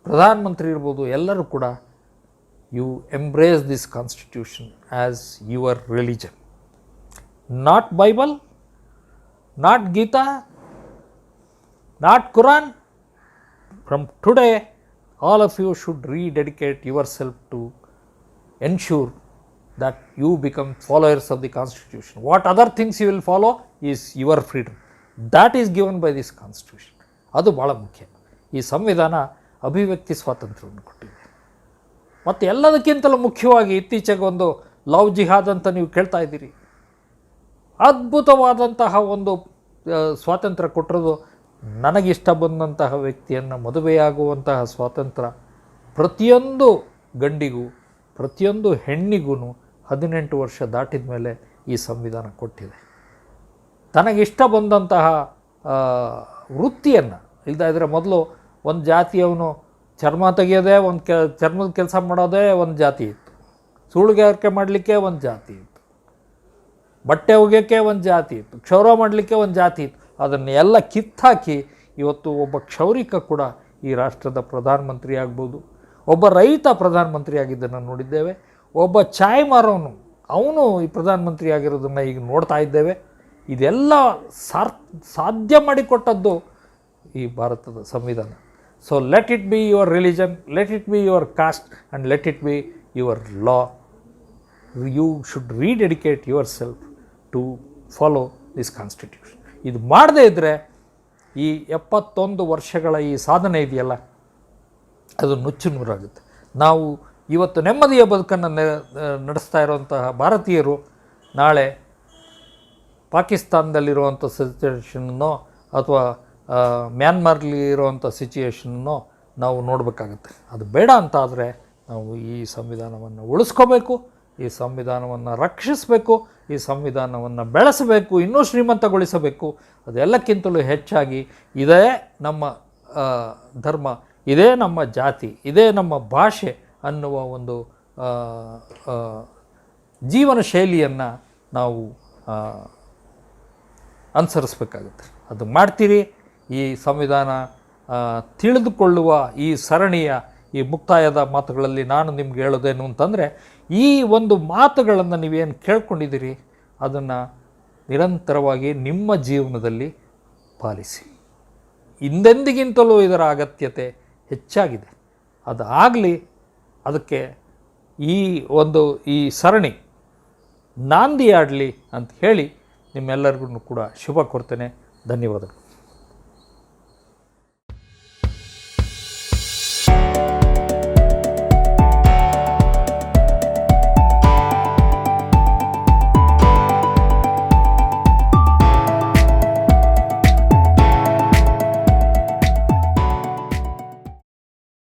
ಪ್ರಧಾನಮಂತ್ರಿ ಇರ್ಬೋದು, ಎಲ್ಲರೂ ಕೂಡ you embrace this constitution as your religion. Not Bible, not Gita, not Quran. From today, all of you should rededicate yourself to ensure that you become followers of the Constitution. What other things you will follow is your freedom. That is given by this Constitution. ಅದು ಭಾಳ ಮುಖ್ಯ. ಈ ಸಂವಿಧಾನ ಅಭಿವ್ಯಕ್ತಿ ಸ್ವಾತಂತ್ರ್ಯವನ್ನು ಕೊಟ್ಟಿದೆ. ಮತ್ತು ಎಲ್ಲದಕ್ಕಿಂತಲೂ ಮುಖ್ಯವಾಗಿ ಇತ್ತೀಚೆಗೆ ಒಂದು ಲವ್ ಜಿಹಾದ್ ಅಂತ ನೀವು ಕೇಳ್ತಾ ಇದ್ದೀರಿ. ಅದ್ಭುತವಾದಂತಹ ಒಂದು ಸ್ವಾತಂತ್ರ್ಯ ಕೊಟ್ಟಿರೋದು. ನನಗಿಷ್ಟ ಬಂದಂತಹ ವ್ಯಕ್ತಿಯನ್ನು ಮದುವೆಯಾಗುವಂತಹ ಸ್ವಾತಂತ್ರ್ಯ ಪ್ರತಿಯೊಂದು ಗಂಡಿಗೂ ಪ್ರತಿಯೊಂದು ಹೆಣ್ಣಿಗೂ 18 ವರ್ಷ ದಾಟಿದ ಮೇಲೆ ಈ ಸಂವಿಧಾನ ಕೊಟ್ಟಿದೆ. ತನಗಿಷ್ಟ ಬಂದಂತಹ ವೃತ್ತಿಯನ್ನು ಇಲ್ಲದ ಇದ್ದರೆ, ಮೊದಲು ಒಂದು ಜಾತಿಯವನು ಚರ್ಮ ತೆಗೆಯೋದೇ ಚರ್ಮದ ಕೆಲಸ ಮಾಡೋದೇ ಒಂದು ಜಾತಿ ಇತ್ತು, ಸುಳ್ಳುಗಾರಿಕೆ ಮಾಡಲಿಕ್ಕೆ ಒಂದು ಜಾತಿ ಇತ್ತು, ಬಟ್ಟೆ ಒಗೆಯೋಕ್ಕೆ ಒಂದು ಜಾತಿ ಇತ್ತು, ಕ್ಷೌರ ಮಾಡಲಿಕ್ಕೆ ಒಂದು ಜಾತಿ ಇತ್ತು. ಅದನ್ನೆಲ್ಲ ಕಿತ್ತಾಕಿ ಇವತ್ತು ಒಬ್ಬ ಕ್ಷೌರಿಕ ಕೂಡ ಈ ರಾಷ್ಟ್ರದ ಪ್ರಧಾನಮಂತ್ರಿ ಆಗ್ಬೋದು, ಒಬ್ಬ ರೈತ ಪ್ರಧಾನಮಂತ್ರಿ ಆಗಿದ್ದನ್ನು ನೋಡಿದ್ದೇವೆ, ಒಬ್ಬ ಚಾಯ್ ಮಾರೋನು ಅವನು ಈ ಪ್ರಧಾನಮಂತ್ರಿ ಆಗಿರೋದನ್ನು ಈಗ ನೋಡ್ತಾ ಇದ್ದೇವೆ. ಇದೆಲ್ಲ ಸಾಧ್ಯ ಮಾಡಿಕೊಟ್ಟದ್ದು ಈ ಭಾರತದ ಸಂವಿಧಾನ. So let it be your religion, let it be your caste and let it be your law. You should rededicate yourself to follow this constitution. ಇದು ಮಾಡದೇ ಇದ್ದರೆ ಈ 71 ವರ್ಷಗಳ ಈ ಸಾಧನೆ ಇದೆಯಲ್ಲ, ಅದು ನುಚ್ಚು ನೂರಾಗುತ್ತೆ. ನಾವು ಇವತ್ತು ನೆಮ್ಮದಿಯ ಬದುಕನ್ನು ನಡೆಸ್ತಾ ಇರುವಂತಹ ಭಾರತೀಯರು ನಾಳೆ ಪಾಕಿಸ್ತಾನದಲ್ಲಿರುವಂಥ ಸಿಚುವೇಷನ್ನೋ ಅಥವಾ ಮ್ಯಾನ್ಮಾರ್ಲಿ ಇರುವಂಥ ಸಿಚುಯೇಷನ್ನೋ ನಾವು ನೋಡಬೇಕಾಗತ್ತೆ. ಅದು ಬೇಡ ಅಂತ ಆದರೆ ನಾವು ಈ ಸಂವಿಧಾನವನ್ನು ಉಳಿಸ್ಕೋಬೇಕು, ಈ ಸಂವಿಧಾನವನ್ನು ರಕ್ಷಿಸಬೇಕು, ಈ ಸಂವಿಧಾನವನ್ನು ಬೆಳೆಸಬೇಕು, ಇನ್ನೂ ಶ್ರೀಮಂತಗೊಳಿಸಬೇಕು. ಅದೆಲ್ಲಕ್ಕಿಂತಲೂ ಹೆಚ್ಚಾಗಿ ಇದೇ ನಮ್ಮ ಧರ್ಮ, ಇದೇ ನಮ್ಮ ಜಾತಿ, ಇದೇ ನಮ್ಮ ಭಾಷೆ ಅನ್ನುವ ಒಂದು ಜೀವನ ಶೈಲಿಯನ್ನು ನಾವು ಅನುಸರಿಸಬೇಕಾಗುತ್ತೆ. ಅದು ಮಾಡ್ತೀರಿ. ಈ ಸಂವಿಧಾನ ತಿಳಿದುಕೊಳ್ಳುವ ಈ ಸರಣಿಯ ಈ ಮುಕ್ತಾಯದ ಮಾತುಗಳಲ್ಲಿ ನಾನು ನಿಮ್ಗೆ ಹೇಳೋದೇನು ಅಂತಂದರೆ, ಈ ಒಂದು ಮಾತುಗಳನ್ನು ನೀವೇನು ಕೇಳ್ಕೊಂಡಿದ್ದೀರಿ ಅದನ್ನು ನಿರಂತರವಾಗಿ ನಿಮ್ಮ ಜೀವನದಲ್ಲಿ ಪಾಲಿಸಿ. ಹಿಂದೆಂದಿಗಿಂತಲೂ ಇದರ ಅಗತ್ಯತೆ ಹೆಚ್ಚಾಗಿದೆ. ಅದು ಆಗಲಿ, ಅದಕ್ಕೆ ಈ ಸರಣಿ ನಾಂದಿಯಾಡಲಿ ಅಂತ ಹೇಳಿ ನಿಮ್ಮೆಲ್ಲರಿಗೂ ಕೂಡ ಶುಭ ಕೋರ್ತೇನೆ. ಧನ್ಯವಾದಗಳು.